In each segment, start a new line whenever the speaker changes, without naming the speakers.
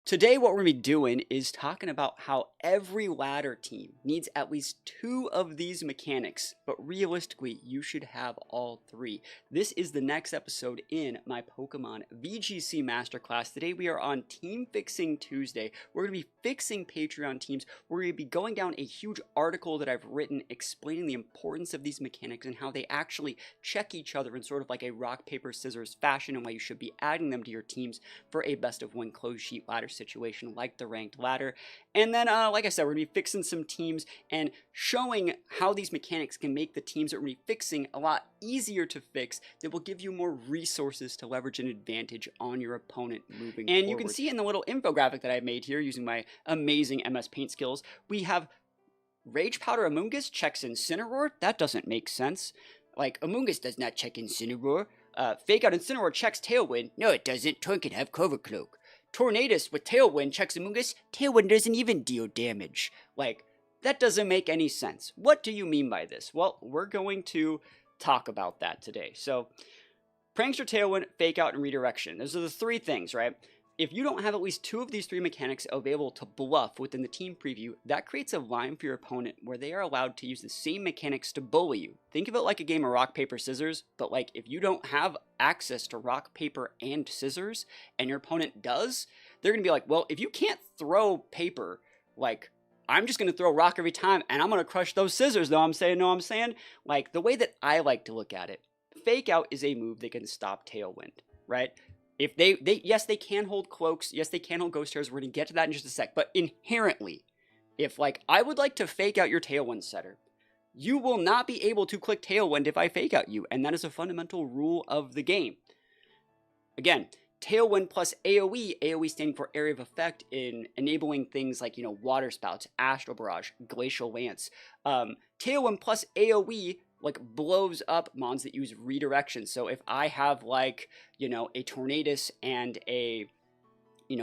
Today, what we're going to be doing is talking about how every ladder team needs at least two of these mechanics, but realistically, you should have all three. This is the next episode in my Pokemon VGC Masterclass. Today, we are on Team Fixing Tuesday. We're going to be fixing Patreon teams. We're going to be going down a huge article that I've written explaining the importance of these mechanics and how they actually check each other in sort of like a rock, paper, scissors fashion, and why you should be adding them to your teams for a best of one closed sheet ladder situation like the ranked ladder. And then, like I said, we're going to be fixing some teams and showing how these mechanics can make the teams that we're going to be fixing a lot easier to fix, that will give you more resources to leverage an advantage on your opponent moving forward. And you can see in the little infographic that I made here using my amazing MS Paint skills, we have Rage Powder Amoonguss checks Incineroar. That doesn't make sense. Like, Amoonguss does not check Incineroar. Fake Out Incineroar checks Tailwind. No, it doesn't. Toin can have Cover Cloak. Tornadus with Tailwind checks Amoonguss. Tailwind doesn't even deal damage. Like, that doesn't make any sense. What do you mean by this? Well, we're going to talk about that today. So, Prankster, Tailwind, Fake Out, and Redirection. Those are the three things, right? If you don't have at least two of these three mechanics available to bluff within the team preview, that creates a line for your opponent where they are allowed to use the same mechanics to bully you. Think of it like a game of rock, paper, scissors, but like if you don't have access to rock, paper, and scissors, and your opponent does, they're going to be like, well, if you can't throw paper, like, I'm just going to throw rock every time, and I'm going to crush those scissors, know what I'm saying? Like, the way that I like to look at it, Fake Out is a move that can stop Tailwind, right? If yes, they can hold cloaks. Yes, they can hold ghost hairs. We're going to get to that in just a sec. But inherently, if like I would like to fake out your Tailwind setter, you will not be able to click Tailwind if I fake out you. And that is a fundamental rule of the game. Again, Tailwind plus AoE, AoE standing for Area of Effect, in enabling things like, Water Spouts, Astral Barrage, Glacial Lance. Tailwind plus AoE like blows up mons that use redirection. So if I have like, a Tornadus and a,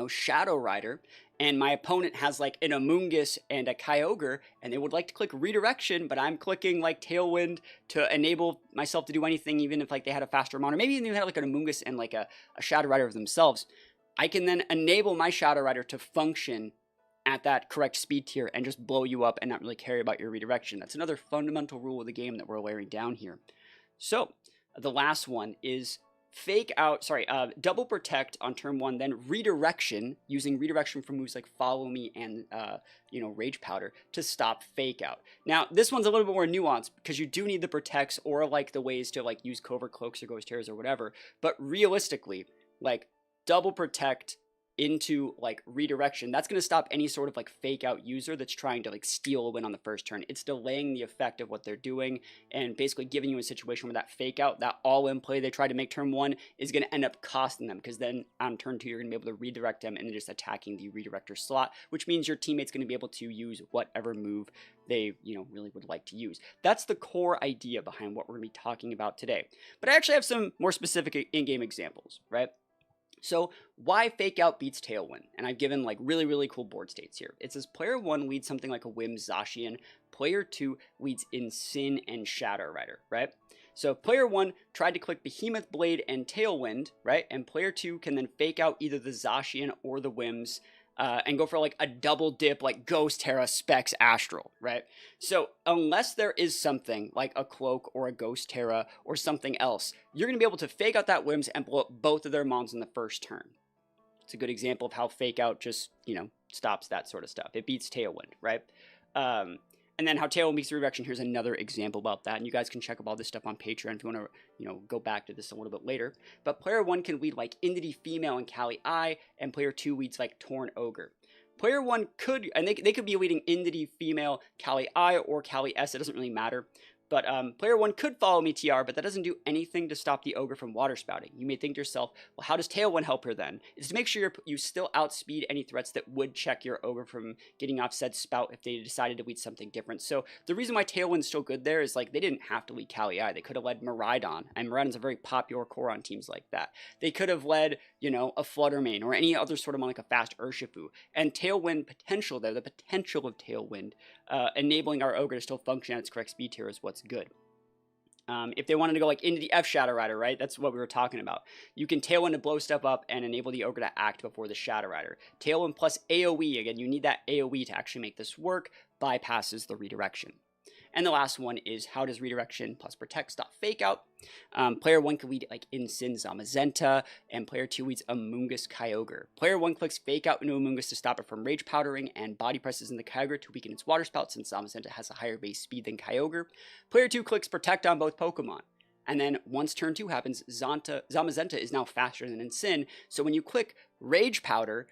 Shadow Rider, and my opponent has like an Amoonguss and a Kyogre, and they would like to click redirection, but I'm clicking like Tailwind to enable myself to do anything, even if like they had a faster mon, or maybe even had like an Amoonguss and like a Shadow Rider of themselves, I can then enable my Shadow Rider to function at that correct speed tier and just blow you up and not really care about your redirection. That's another fundamental rule of the game that we're layering down here. So the last one is double protect on turn one, then redirection, using redirection from moves like Follow Me and, Rage Powder to stop Fake Out. Now, this one's a little bit more nuanced because you do need the protects or like the ways to like use Covert Cloaks or Ghost Hairs or whatever, but realistically, like double protect into like redirection, that's going to stop any sort of like fake out user that's trying to like steal a win on the first turn. It's delaying the effect of what they're doing and basically giving you a situation where that fake out, that all in play they try to make turn one, is going to end up costing them, because then on turn two you're going to be able to redirect them and then just attacking the redirector slot, which means your teammate's going to be able to use whatever move they really would like to use. That's the core idea behind what we're going to be talking about today. But I actually have some more specific in-game examples, right? So why Fake Out beats Tailwind? And I've given like really, really cool board states here. It says player 1 leads something like a Whim Zacian. Player 2 leads Incin and Shadow Rider, right? So player 1 tried to click Behemoth Blade and Tailwind, right? And player 2 can then fake out either the Zacian or the Whims, and go for like a double dip like Ghost Terra Specs Astral, right? So unless there is something like a Cloak or a Ghost Terra or something else, you're going to be able to fake out that Whims and blow up both of their mons in the first turn. It's a good example of how Fake Out just, stops that sort of stuff. It beats Tailwind, right? And then how Tailwind beats redirection, here's another example about that. And you guys can check out all this stuff on Patreon if you want to, go back to this a little bit later. But player 1 can lead like Indity Female and Cali Eye, and player 2 leads like Torn Ogre. Player 1 could, and they could be leading Indity Female, Cali Eye, or Cali S, it doesn't really matter. But player 1 could Follow Me TR, but that doesn't do anything to stop the Ogre from water spouting. You may think to yourself, well, how does Tailwind help her then? It's to make sure you still outspeed any threats that would check your Ogre from getting off said spout if they decided to lead something different. So the reason why Tailwind's still good there is like they didn't have to lead Cali-Eye. They could have led Miraidon, and Miraidon's a very popular core on teams like that. They could have led, a Fluttermane or any other sort of like a fast Urshifu. And Tailwind potential there, the potential of Tailwind, enabling our Ogre to still function at its correct speed tier is what's good. If they wanted to go like into the F Shadow Rider, right? That's what we were talking about. You can Tailwind to blow stuff up and enable the Ogre to act before the Shadow Rider. Tailwind plus AoE, again, you need that AoE to actually make this work, bypasses the redirection. And the last one is how does redirection plus protect stop fake out? Player 1 can lead like Incin Zamazenta, and player 2 leads Amoonguss Kyogre. Player 1 clicks fake out into Amoonguss to stop it from rage powdering, and body presses in the Kyogre to weaken its water spout since Zamazenta has a higher base speed than Kyogre. Player 2 clicks protect on both Pokemon. And then once turn 2 happens, Zamazenta is now faster than Incin, so when you click Rage Powder,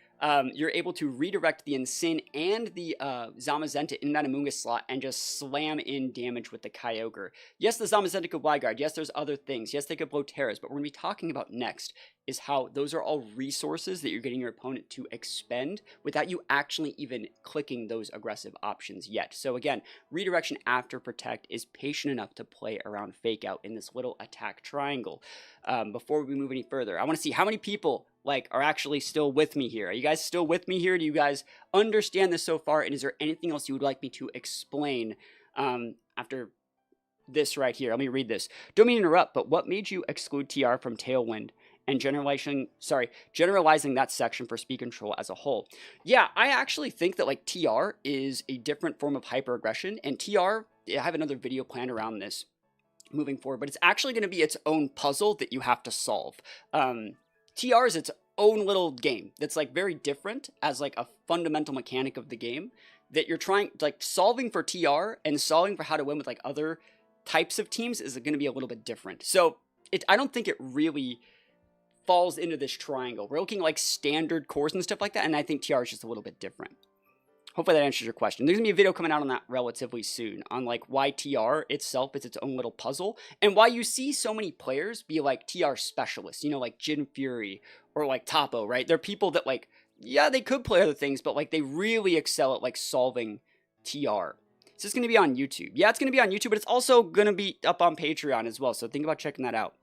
you're able to redirect the Incin and the Zamazenta in that Amoonguss slot and just slam in damage with the Kyogre. Yes, the Zamazenta could Wide Guard. Yes, there's other things. Yes, they could blow Terras, but what we're going to be talking about next is how those are all resources that you're getting your opponent to expend without you actually even clicking those aggressive options yet. So again, redirection after protect is patient enough to play around fake out in this little attack triangle. Before we move any further, I want to see how many people are actually still with me here. Are you guys still with me here? Do you guys understand this so far? And is there anything else you would like me to explain after this right here? Let me read this. Don't mean to interrupt, but what made you exclude TR from Tailwind and generalizing that section for speed control as a whole? Yeah, I actually think that TR is a different form of hyper-aggression, and TR, I have another video planned around this moving forward, but it's actually going to be its own puzzle that you have to solve. TR is its own little game that's very different as a fundamental mechanic of the game that you're trying solving for TR and solving for how to win with other types of teams is going to be a little bit different. So I don't think it really falls into this triangle. We're looking standard cores and stuff like that, and I think TR is just a little bit different. Hopefully that answers your question. There's going to be a video coming out on that relatively soon on why TR itself is its own little puzzle and why you see so many players be TR specialists, like Jin Fury or Topo, right? They're people that yeah, they could play other things, but they really excel at solving TR. Is this going to be on YouTube? Yeah, it's going to be on YouTube, but it's also going to be up on Patreon as well. So think about checking that out.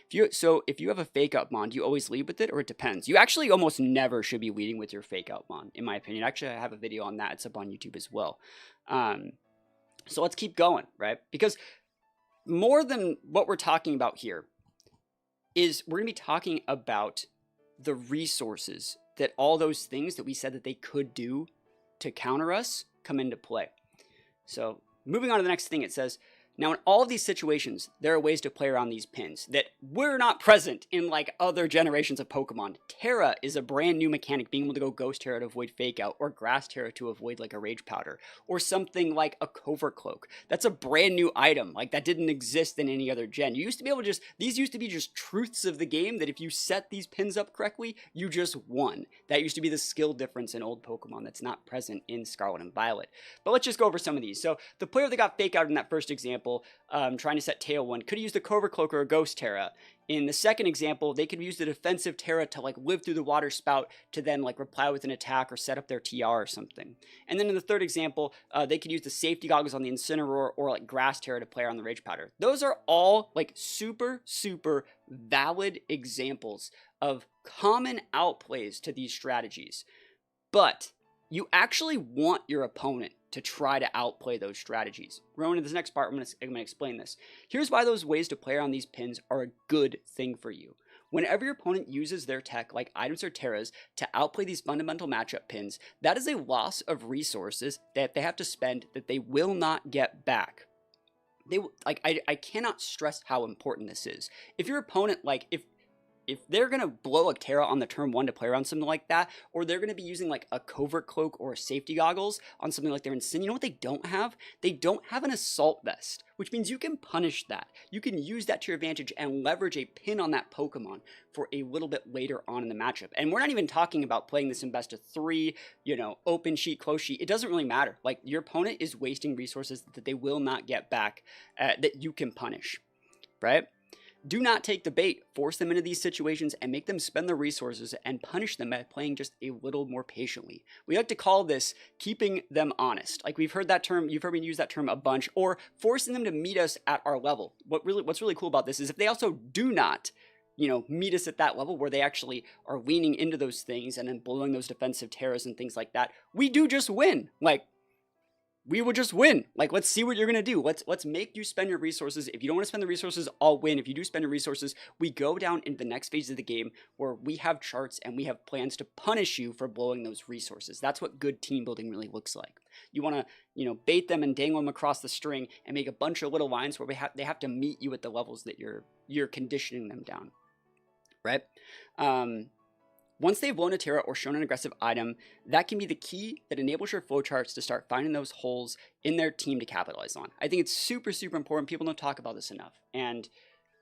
If you have a fake out mon, do you always lead with it, or it depends? You actually almost never should be leading with your fake out mon, in my opinion. Actually, I have a video on that. It's up on YouTube as well. So let's keep going, right? Because more than what we're talking about here is we're going to be talking about the resources that all those things that we said that they could do to counter us come into play. So moving on to the next thing, it says, now in all of these situations, there are ways to play around these pins that were not present in other generations of Pokemon. Terra is a brand new mechanic, being able to go Ghost Terra to avoid Fake Out, or Grass Terra to avoid a Rage Powder, or something like a Covert Cloak. That's a brand new item, that didn't exist in any other gen. You used to be able to these used to be just truths of the game that if you set these pins up correctly, you just won. That used to be the skill difference in old Pokemon that's not present in Scarlet and Violet. But let's just go over some of these. So the player that got Fake Out in that first example, trying to set Tailwind, could use the Covert Cloak or a Ghost Terra. In the second example, they could use the defensive Terra to live through the water spout to then reply with an attack or set up their TR or something. And then in the third example, they could use the safety goggles on the Incineroar or Grass Terra to play on the Rage Powder. Those are all super valid examples of common outplays to these strategies. But you actually want your opponent to try to outplay those strategies. Going into this next part, I'm going to explain this. Here's why those ways to play around these pins are a good thing for you. Whenever your opponent uses their tech, like items or Terras, to outplay these fundamental matchup pins, that is a loss of resources that they have to spend that they will not get back. I cannot stress how important this is. If your opponent, if they're going to blow a Terra on the turn 1 to play around something like that, or they're going to be using a Covert Cloak or a Safety Goggles on something like their Incin, you know what they don't have? They don't have an Assault Vest, which means you can punish that. You can use that to your advantage and leverage a pin on that Pokemon for a little bit later on in the matchup. And we're not even talking about playing this in best of 3, open sheet, close sheet. It doesn't really matter. Your opponent is wasting resources that they will not get back that you can punish, right? Do not take the bait, force them into these situations, and make them spend their resources and punish them by playing just a little more patiently. We like to call this keeping them honest. We've heard that term, you've heard me use that term a bunch, or forcing them to meet us at our level. What's really cool about this is if they also do not, meet us at that level where they actually are leaning into those things and then blowing those defensive Terras and things like that, we do just win. we would just win. Like, let's see what you're gonna do. Let's make you spend your resources. If you don't want to spend the resources, I'll win. If you do spend your resources, we go down into the next phase of the game where we have charts and we have plans to punish you for blowing those resources. That's what good team building really looks like. You want to, bait them and dangle them across the string and make a bunch of little lines where they have to meet you at the levels that you're conditioning them down, right? Once they've blown a Terra or shown an aggressive item, that can be the key that enables your flowcharts to start finding those holes in their team to capitalize on. I think it's super, super important. People don't talk about this enough. And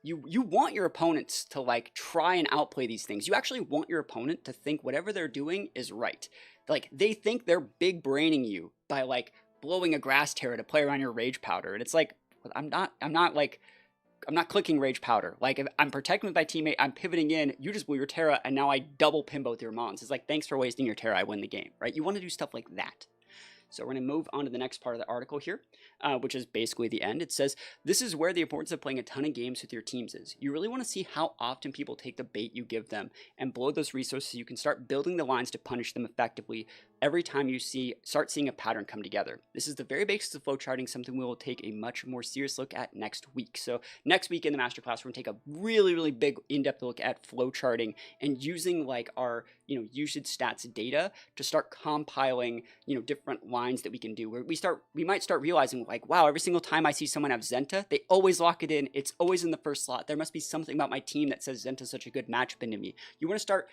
you want your opponents to like try and outplay these things. You actually want your opponent to think whatever they're doing is right. Like they think they're big braining you by like blowing a grass Terra to play around your Rage Powder. And it's like, I'm not clicking Rage Powder. Like, if I'm protecting with my teammate, I'm pivoting in, you just blew your Terra, and now I double pin both your mons. It's like, thanks for wasting your Terra, I win the game, right? You want to do stuff like that. So we're going to move on to the next part of the article here, which is basically the end. It says, this is where the importance of playing a ton of games with your teams is. You really want to see how often people take the bait you give them and blow those resources so you can start building the lines to punish them effectively every time you start seeing a pattern come together. This is the very basis of flowcharting, something we will take a much more serious look at next week. So next week in the masterclass, we're going to take a really, really big in-depth look at flowcharting and using like our usage stats data to start compiling different lines that we can do, where we might start realizing like, wow, every single time I see someone have Zenta, they always lock it in. It's always in the first slot. There must be something about my team that says Zenta's such a good matchup into me. You want to start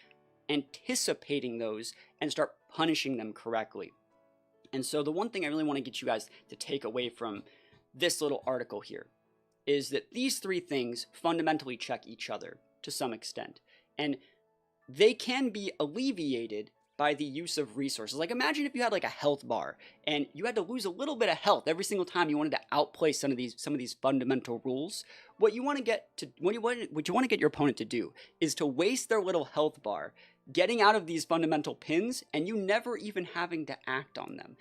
anticipating those and start punishing them correctly. And so the one thing I really want to get you guys to take away from this little article here is that these three things fundamentally check each other to some extent. And they can be alleviated by the use of resources. Like imagine if you had like a health bar and you had to lose a little bit of health every single time you wanted to outplay some of these fundamental rules. What you want to get your opponent to do is to waste their little health bar getting out of these fundamental pins and you never even having to act on them.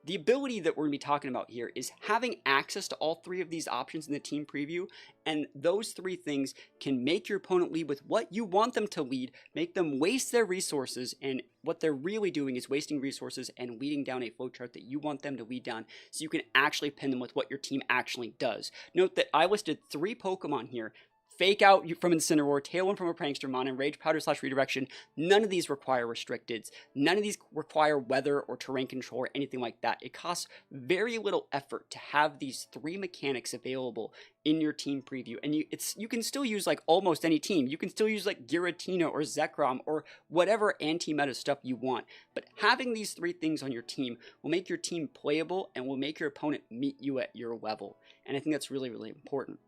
The ability that we're going to be talking about here is having access to all three of these options in the team preview, and those three things can make your opponent lead with what you want them to lead, make them waste their resources, and what they're really doing is wasting resources and leading down a flowchart that you want them to lead down so you can actually pin them with what your team actually does. Note that I listed 3 Pokemon here. Fake Out from Incineroar, Tailwind from a Prankster Mon, and Rage Powder / Redirection. None of these require restricteds. None of these require weather or terrain control or anything like that. It costs very little effort to have these 3 mechanics available in your team preview. And you can still use like almost any team. You can still use like Giratina or Zekrom or whatever anti-meta stuff you want. But having these 3 things on your team will make your team playable and will make your opponent meet you at your level. And I think that's really, really important.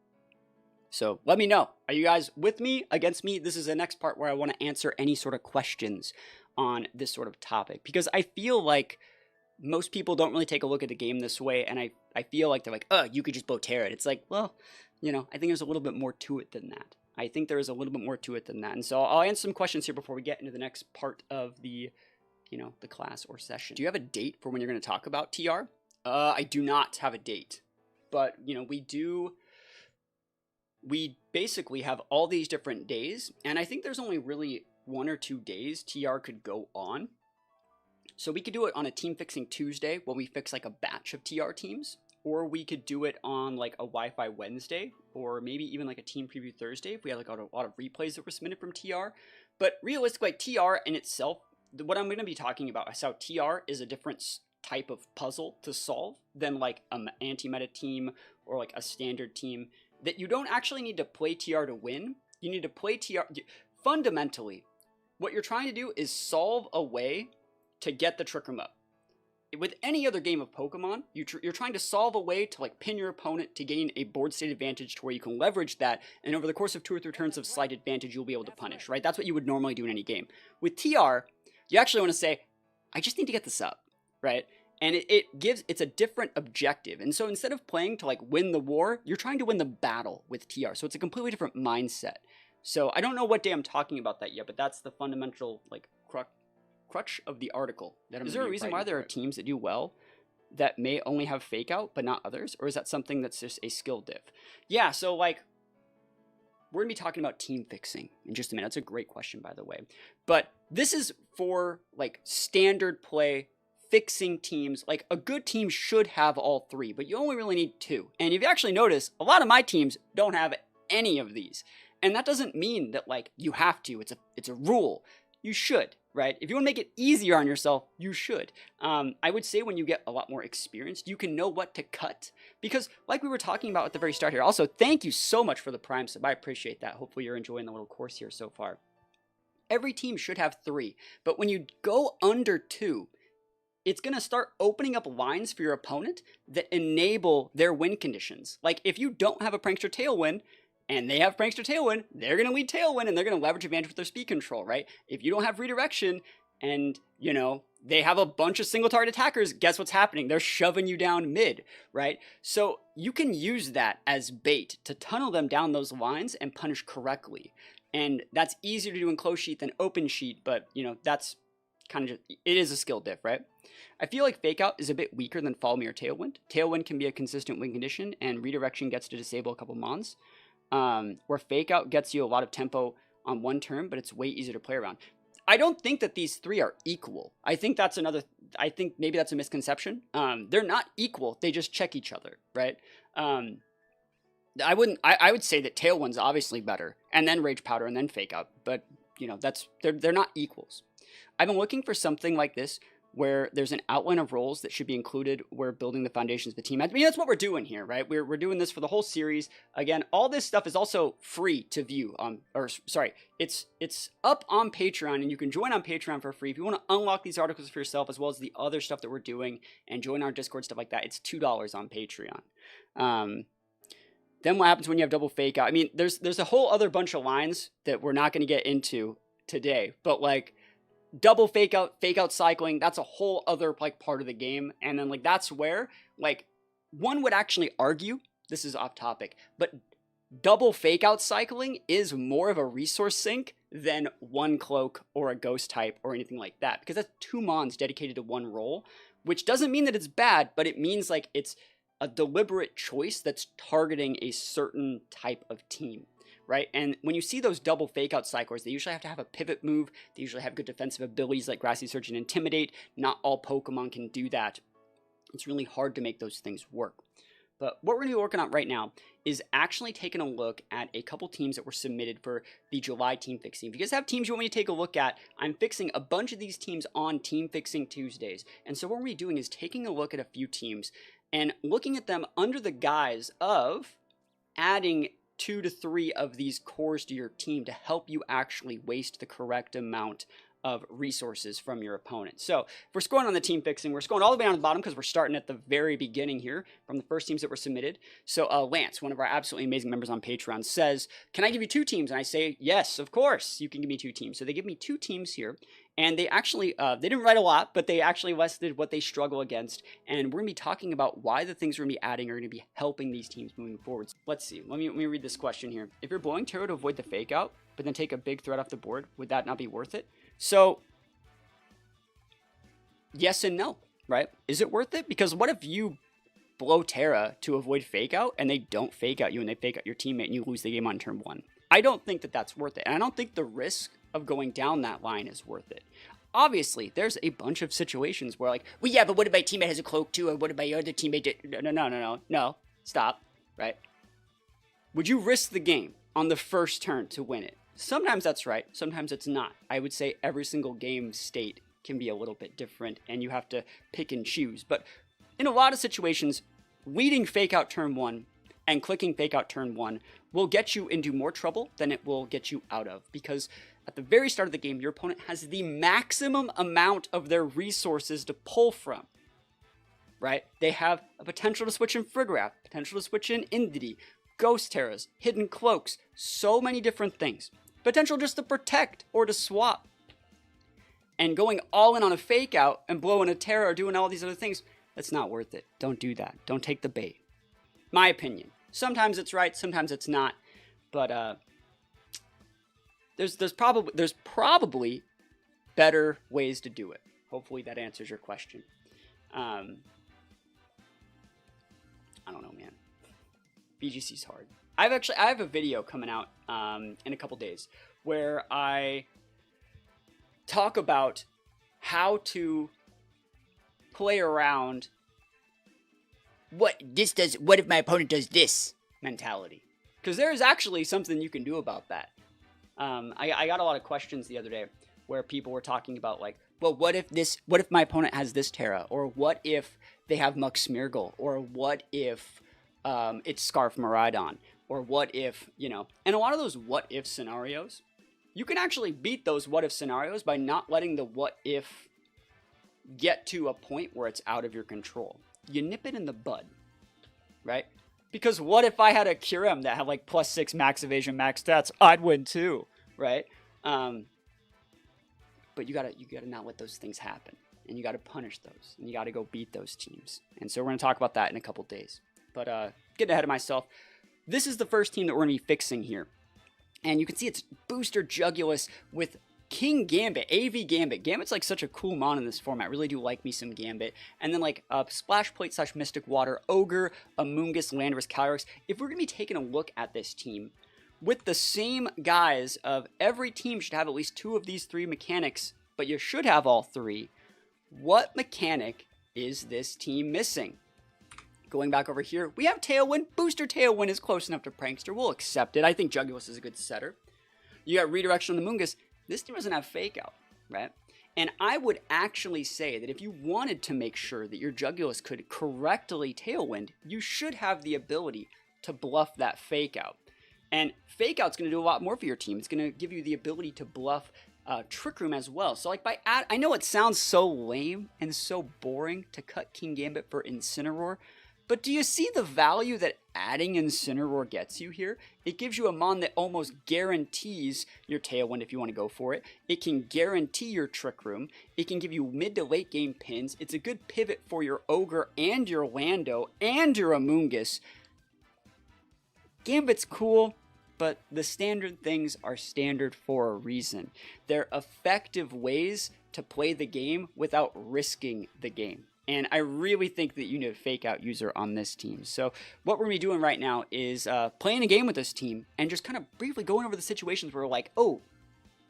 So let me know. Are you guys with me, against me? This is the next part where I want to answer any sort of questions on this sort of topic. Because I feel like most people don't really take a look at the game this way. And I feel like they're like, oh, you could just blow Terra. It's like, well, I think there's a little bit more to it than that. I think there is a little bit more to it than that. And so I'll answer some questions here before we get into the next part of the class or session. Do you have a date for when you're going to talk about TR? I do not have a date. But, we basically have all these different days, and I think there's only really 1 or 2 days TR could go on. So we could do it on a Team Fixing Tuesday when we fix like a batch of TR teams, or we could do it on like a Wi-Fi Wednesday, or maybe even like a Team Preview Thursday if we had like a lot of replays that were submitted from TR. But realistically, like TR in itself, what I'm going to be talking about is how TR is a different type of puzzle to solve than like an anti-meta team or like a standard team. That you don't actually need to play TR to win. You need to play TR. Fundamentally, what you're trying to do is solve a way to get the Trick Room up. With any other game of Pokemon, you're trying to solve a way to like pin your opponent to gain a board state advantage to where you can leverage that, and over the course of 2 or 3 turns of slight advantage, you'll be able to punish, right? That's what you would normally do in any game. With TR, you actually want to say, I just need to get this up, right? And it's a different objective. And so instead of playing to like win the war, you're trying to win the battle with TR. So it's a completely different mindset. So I don't know what day I'm talking about that yet, but that's the fundamental like crutch of the article. Is there a reason why there are teams that do well that may only have Fake Out but not others? Or is that something that's just a skill diff? Yeah, so like we're going to be talking about team fixing in just a minute. That's a great question, by the way. But this is for like standard play fixing teams, like a good team should have all three, but you only really need two. And if you actually notice, a lot of my teams don't have any of these. And that doesn't mean that like you have to. It's a rule. You should, right? If you want to make it easier on yourself, you should. I would say when you get a lot more experienced, you can know what to cut. Because like we were talking about at the very start here, also, thank you so much for the Prime sub. I appreciate that. Hopefully you're enjoying the little course here so far. Every team should have three, but when you go under two, it's going to start opening up lines for your opponent that enable their win conditions. Like if you don't have a Prankster Tailwind, and they have Prankster Tailwind, they're going to lead Tailwind, and they're going to leverage advantage with their speed control, right? If you don't have Redirection, and, you know, they have a bunch of single target attackers, guess what's happening? They're shoving you down mid, right? So you can use that as bait to tunnel them down those lines and punish correctly. And that's easier to do in close sheet than open sheet, but, you know, that's kind of just, it is a skill diff, right? I feel like Fake Out is a bit weaker than Follow Me or Tailwind. Tailwind can be a consistent win condition, and Redirection gets to disable a couple mons. Where Fake Out gets you a lot of tempo on one turn, but it's way easier to play around. I don't think that these three are equal. I think maybe that's a misconception. They're not equal. They just check each other, right? I would say that Tailwind's obviously better, and then Rage Powder, and then Fake Out, but you know, they're not equals. I've been looking for something like this where there's an outline of roles that should be included where building the foundations of the team. I mean, that's what we're doing here, right? We're doing this for the whole series. Again, all this stuff is also free to view. It's up on Patreon, and you can join on Patreon for free. If you want to unlock these articles for yourself, as well as the other stuff that we're doing, and join our Discord, stuff like that, it's $2 on Patreon. Then what happens when you have double Fake Out? I mean, there's a whole other bunch of lines that we're not going to get into today, but like, double fake out cycling, that's a whole other like part of the game. And then like that's where like one would actually argue, this is off topic, but double fake out cycling is more of a resource sink than one cloak or a ghost type or anything like that, because that's two mons dedicated to one role, which doesn't mean that it's bad, but it means like it's a deliberate choice that's targeting a certain type of team. Right? And when you see those double fake out cyclers, they usually have to have a pivot move. They usually have good defensive abilities like Grassy Surge and Intimidate. Not all Pokemon can do that. It's really hard to make those things work. But what we're going to be working on right now is actually taking a look at a couple teams that were submitted for the July team fixing. If you guys have teams you want me to take a look at, I'm fixing a bunch of these teams on Team Fixing Tuesdays. And so what we're doing is taking a look at a few teams and looking at them under the guise of adding 2 to 3 of these cores to your team to help you actually waste the correct amount of resources from your opponent. So if we're scoring on the team fixing, we're scoring all the way down to the bottom because we're starting at the very beginning here from the first teams that were submitted. So Lance, one of our absolutely amazing members on Patreon, says, can I give you 2 teams? And I say, yes, of course, you can give me 2 teams. So they give me 2 teams here. And they actually, they didn't write a lot, but they actually listed what they struggle against. And we're going to be talking about why the things we're going to be adding are going to be helping these teams moving forward. So let's see. Let me read this question here. If you're blowing Terror to avoid the fake out, but then take a big threat off the board, would that not be worth it? So, yes and no, right? Is it worth it? Because what if you blow Terra to avoid fake out and they don't fake out you and they fake out your teammate and you lose the game on turn 1? I don't think that that's worth it. And I don't think the risk of going down that line is worth it. Obviously, there's a bunch of situations where like, well, yeah, but what if my teammate has a cloak too? Or what if my other teammate did? No, stop, right? Would you risk the game on the first turn to win it? Sometimes that's right, sometimes it's not. I would say every single game state can be a little bit different and you have to pick and choose. But in a lot of situations, leading fake out turn 1 and clicking fake out turn 1 will get you into more trouble than it will get you out of, because at the very start of the game, your opponent has the maximum amount of their resources to pull from, right? They have a potential to switch in Frigoraph, potential to switch in Indity, Ghost Terras, Hidden Cloaks, so many different things. Potential just to protect or to swap. And going all in on a fake out and blowing a Terra or doing all these other things, that's not worth it. Don't do that. Don't take the bait. My opinion. Sometimes it's right, sometimes it's not. But there's probably better ways to do it. Hopefully that answers your question. I don't know, man. VGC's hard. I have a video coming out in a couple days where I talk about how to play around what if my opponent does this mentality. Because there is actually something you can do about that. I got a lot of questions the other day where people were talking about like, well, what if my opponent has this Terra? Or what if they have Muk Smeargle? Or what if it's Scarf Miraidon? Or what if, and a lot of those what if scenarios, you can actually beat those what if scenarios by not letting the what if get to a point where it's out of your control. You nip it in the bud, right? Because what if I had a Kyurem that had like +6 max evasion, max stats? I'd win too, right? But you gotta not let those things happen, and you gotta punish those, and you gotta go beat those teams. And so we're gonna talk about that in a couple days. But getting ahead of myself, this is the first team that we're gonna be fixing here, and you can see it's Booster Jugulus with King Gambit, AV Gambit. Gambit's like such a cool mon in this format. I really do like me some Gambit. And then like Splash Plate / Mystic Water, Ogre, Amoonguss, Landorus, Calyrex. If we're going to be taking a look at this team, with the same guys of every team should have at least 2 of these 3 mechanics, but you should have all 3. What mechanic is this team missing? Going back over here, we have Tailwind. Booster Tailwind is close enough to Prankster. We'll accept it. I think Jugulus is a good setter. You got Redirection on the Amoonguss. This team doesn't have Fake Out, right? And I would actually say that if you wanted to make sure that your Jugulus could correctly Tailwind, you should have the ability to bluff that Fake Out. And Fake Out's going to do a lot more for your team. It's going to give you the ability to bluff Trick Room as well. So like I know it sounds so lame and so boring to cut King Gambit for Incineroar, but do you see the value that adding Incineroar gets you here? It gives you a mon that almost guarantees your Tailwind if you want to go for it. It can guarantee your Trick Room. It can give you mid to late game pins. It's a good pivot for your Ogre and your Lando and your Amoonguss. Gambit's cool, but the standard things are standard for a reason. They're effective ways to play the game without risking the game. And I really think that you need a Fake Out user on this team. So what we're going to be doing right now is playing a game with this team and just kind of briefly going over the situations where we're like, oh,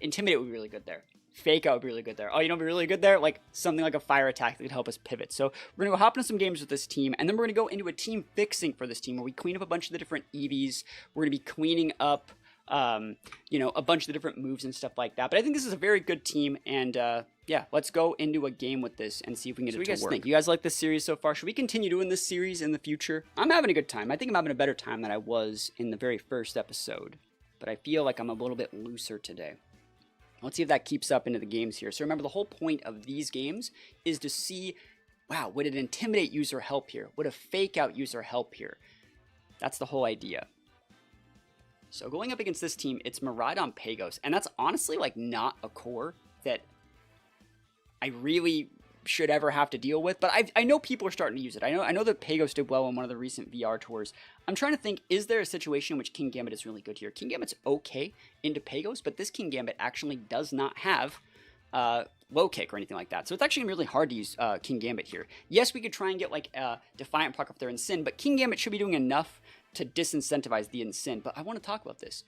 Intimidate would be really good there. Fake Out would be really good there. Oh, you know what would be really good there? Like something like a Fire Attack that could help us pivot. So we're going to go hop into some games with this team, and then we're going to go into a team fixing for this team where we clean up a bunch of the different EVs. We're going to be cleaning up, a bunch of the different moves and stuff like that. But I think this is a very good team, and yeah, let's go into a game with this and see if we can get it to work. What do you guys think? You guys like this series so far? Should we continue doing this series in the future? I'm having a good time. I think I'm having a better time than I was in the very first episode, but I feel like I'm a little bit looser today. Let's see if that keeps up into the games here. So remember, the whole point of these games is to see, wow, would an Intimidate user help here? Would a Fake Out user help here? That's the whole idea. So going up against this team, it's Miraidon Pagos, and that's honestly like not a core that I really should ever have to deal with, but I know people are starting to use it. I know that Pagos did well on one of the recent VR tours. I'm trying to think, is there a situation in which King Gambit is really good here? King Gambit's okay into Pagos, but this King Gambit actually does not have low kick or anything like that. So it's actually really hard to use King Gambit here. Yes, we could try and get like Defiant Proc up there in Sin, but King Gambit should be doing enough to disincentivize the Incin. But I want to talk about this.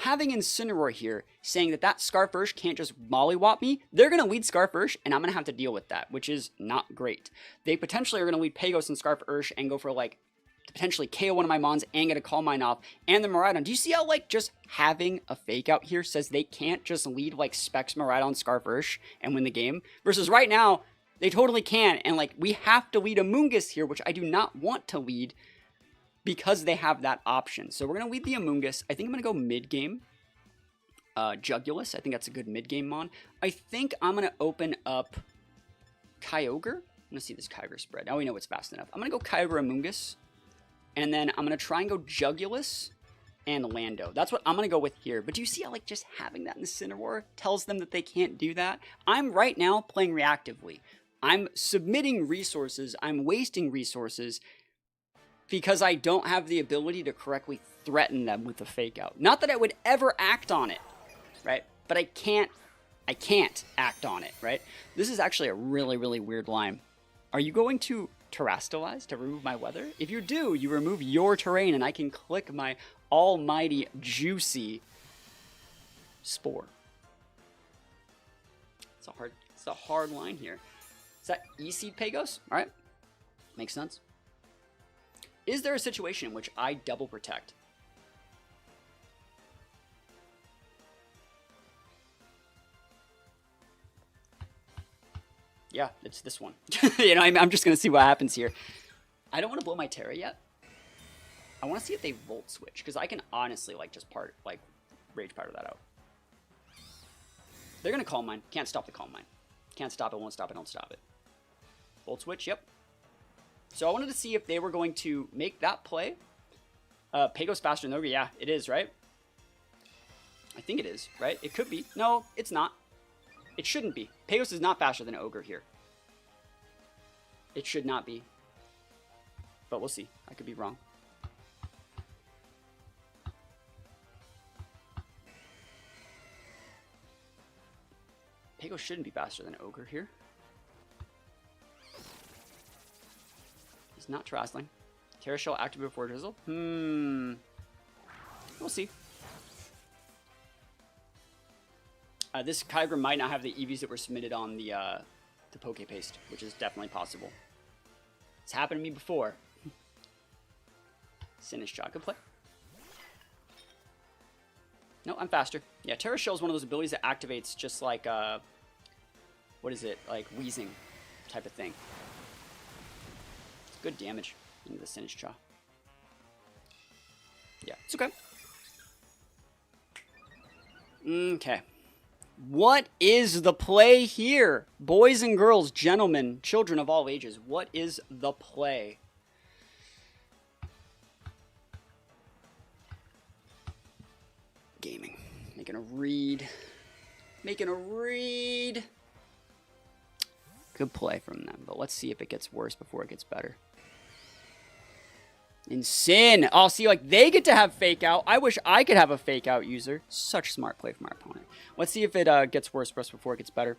Having Incineroar here, saying that Scarf Ursh can't just mollywop me, they're going to lead Scarf Ursh, and I'm going to have to deal with that, which is not great. They potentially are going to lead Pagos and Scarf Ursh and go for, like, potentially KO one of my mons and get a Calm Mind off, and the Miraidon. Do you see how, like, just having a Fake Out here says they can't just lead, like, Specs Miraidon, Scarf Ursh, and win the game? Versus right now, they totally can, and, like, we have to lead Amoonguss here, which I do not want to lead, because they have that option. So we're going to lead the Amoonguss. I think I'm going to go mid-game. Jugulus. I think that's a good mid-game mon. I think I'm going to open up Kyogre. I'm going to see this Kyogre spread. Now we know it's fast enough. I'm going to go Kyogre Amoonguss. And then I'm going to try and go Jugulus and Lando. That's what I'm going to go with here. But do you see how, like, just having that Incineroar tells them that they can't do that? I'm right now playing reactively. I'm submitting resources. I'm wasting resources because I don't have the ability to correctly threaten them with a Fake Out. Not that I would ever act on it, right? But I can't act on it, right? This is actually a really, really weird line. Are you going to Terastalize to remove my weather? If you do, you remove your terrain and I can click my almighty juicy Spore. It's a hard line here. that E-Seed Pagos? Alright. Makes sense. Is there a situation in which I double protect? Yeah, it's this one. You know, I'm just going to see what happens here. I don't want to blow my Terra yet. I want to see if they Volt Switch, because I can honestly, like, just Rage Powder that out. They're going to Calm Mind. Can't stop the Calm Mind. Can't stop it, won't stop it, don't stop it. Volt Switch, yep. So I wanted to see if they were going to make that play. Pagos faster than Ogre, yeah, it is, right? I think it is, right? It could be. No, it's not. It shouldn't be. Pagos is not faster than Ogre here. It should not be. But we'll see. I could be wrong. Pagos shouldn't be faster than Ogre here. He's not Terrastling. Terra Shell active before Drizzle? We'll see. This Kyogre might not have the EVs that were submitted on the Poke Paste, which is definitely possible. It's happened to me before. Sinistcha, good play. No, I'm faster. Yeah, Terra Shell is one of those abilities that activates just like, what is it? Like Wheezing type of thing. It's good damage into the Sinistcha. Yeah, it's okay. Okay. What is the play here? Boys and girls, gentlemen, children of all ages, what is the play? Gaming. Making a read. Making a read. Good play from them, but let's see if it gets worse before it gets better. Insane. Oh, see, like, they get to have Fake Out. I wish I could have a Fake Out user. Such smart play from our opponent. Let's see if it gets worse for us before it gets better.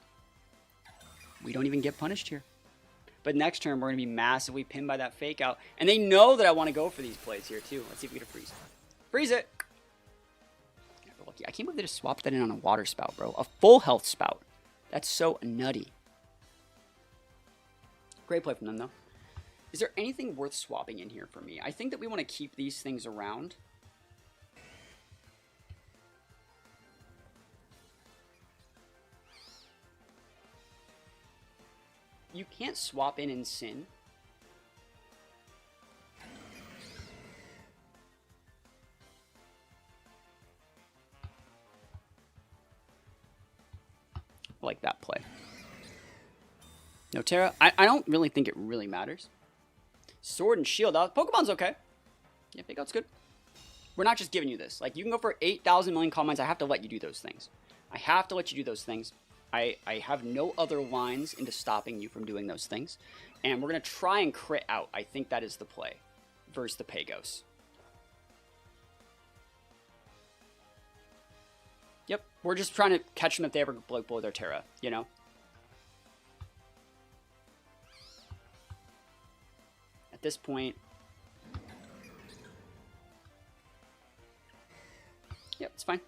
We don't even get punished here. But next turn, we're going to be massively pinned by that Fake Out. And they know that I want to go for these plays here, too. Let's see if we get a freeze. Freeze it! Yeah, we're lucky. I can't believe they just swapped that in on a water spout, bro. A full health spout. That's so nutty. Great play from them, though. Is there anything worth swapping in here for me? I think that we want to keep these things around. You can't swap in Sin. I like that play. No Terra. I don't really think it really matters. Sword and Shield. Pokemon's okay. Yeah, Fake Out's good. We're not just giving you this. Like, you can go for 8,000 million Calm Minds. I have to let you do those things. I have to let you do those things. I have no other lines into stopping you from doing those things. And we're going to try and crit out. I think that is the play. Versus the Pagos. Yep. We're just trying to catch them if they ever blow their Terra, you know? At this point, yep, it's fine.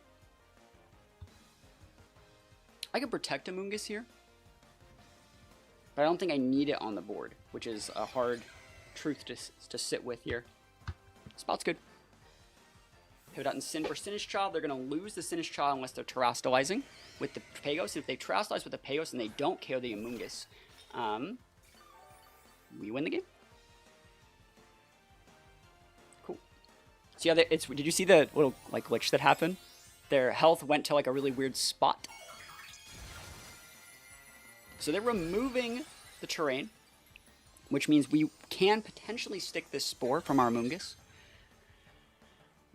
I could protect Amoonguss here, but I don't think I need it on the board, which is a hard truth to sit with here. Spout's good. Pivot out and Sin for Sinistcha. They're going to lose the Sinistcha unless they're Terrastalizing with the Pagos. And if they Terrastalize with the Pagos and they don't KO the Amoonguss, we win the game. So yeah, did you see the little like glitch that happened? Their health went to like a really weird spot. So they're removing the terrain, which means we can potentially stick this Spore from our Amoonguss.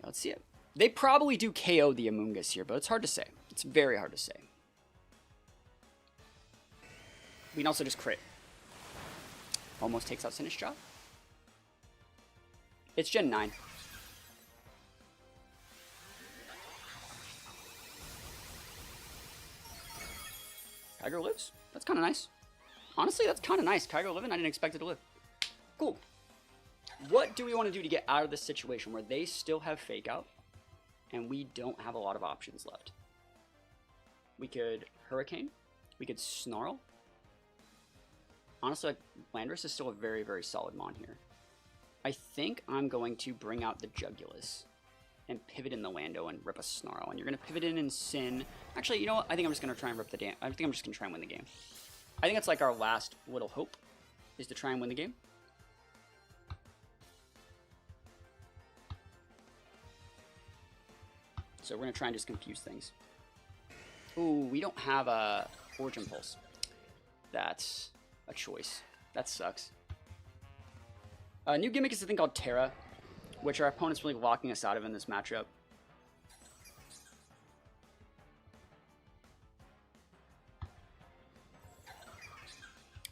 Let's see it. They probably do KO the Amoonguss here, but it's hard to say. It's very hard to say. We can also just crit. Almost takes out Sinistcha. It's Gen 9. Kyogre lives? That's kind of nice. Honestly, that's kind of nice. Kyogre living? I didn't expect it to live. Cool. What do we want to do to get out of this situation where they still have Fake Out and we don't have a lot of options left? We could Hurricane. We could Snarl. honestly, like, Landorus is still a very, very solid mon here. I think I'm going to bring out the Jugulus and pivot in the Lando and rip a Snarl. And you're going to pivot in Sin. Actually, you know what? I think I'm just going to try and rip the damn. I think I'm just going to try and win the game. I think it's like our last little hope is to try and win the game. So we're going to try and just confuse things. Ooh, we don't have a Origin Pulse. That's a choice. That sucks. New gimmick is a thing called Terra, which our opponent's really locking us out of in this matchup.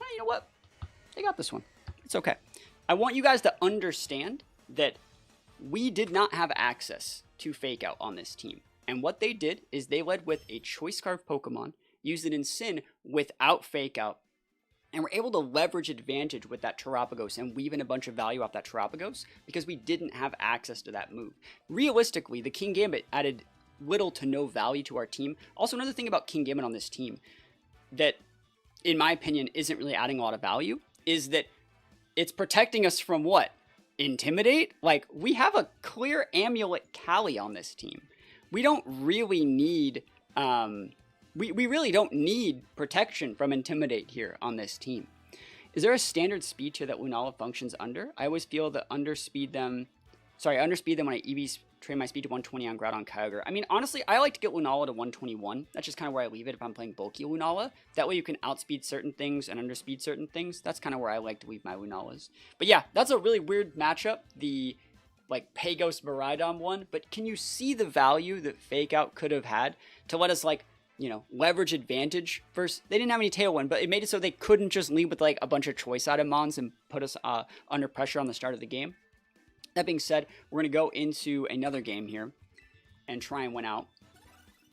Oh, you know what? They got this one. It's okay. I want you guys to understand that we did not have access to Fake Out on this team. And what they did is they led with a Choice Scarf Pokemon, used it in Sin without Fake Out, and we're able to leverage advantage with that Terapagos and weave in a bunch of value off that Terapagos because we didn't have access to that move. Realistically, the King Gambit added little to no value to our team. Also, another thing about King Gambit on this team that, in my opinion, isn't really adding a lot of value is that it's protecting us from what? Intimidate? Like, we have a clear Amulet Cali on this team. We don't really need... We really don't need protection from Intimidate here on this team. Is there a standard speed tier that Lunala functions under? I always feel that underspeed them when I EV train my speed to 120 on Groudon Kyogre. I mean, honestly, I like to get Lunala to 121. That's just kind of where I leave it if I'm playing bulky Lunala. That way you can outspeed certain things and underspeed certain things. That's kind of where I like to leave my Lunalas. But yeah, that's a really weird matchup. The like Pagos Miraidon one. But can you see the value that Fake Out could have had to let us like, you know, leverage advantage? First, they didn't have any Tailwind, but it made it so they couldn't just lead with like a bunch of choice item mons and put us under pressure on the start of the game. That being said, we're going to go into another game here and try and win out.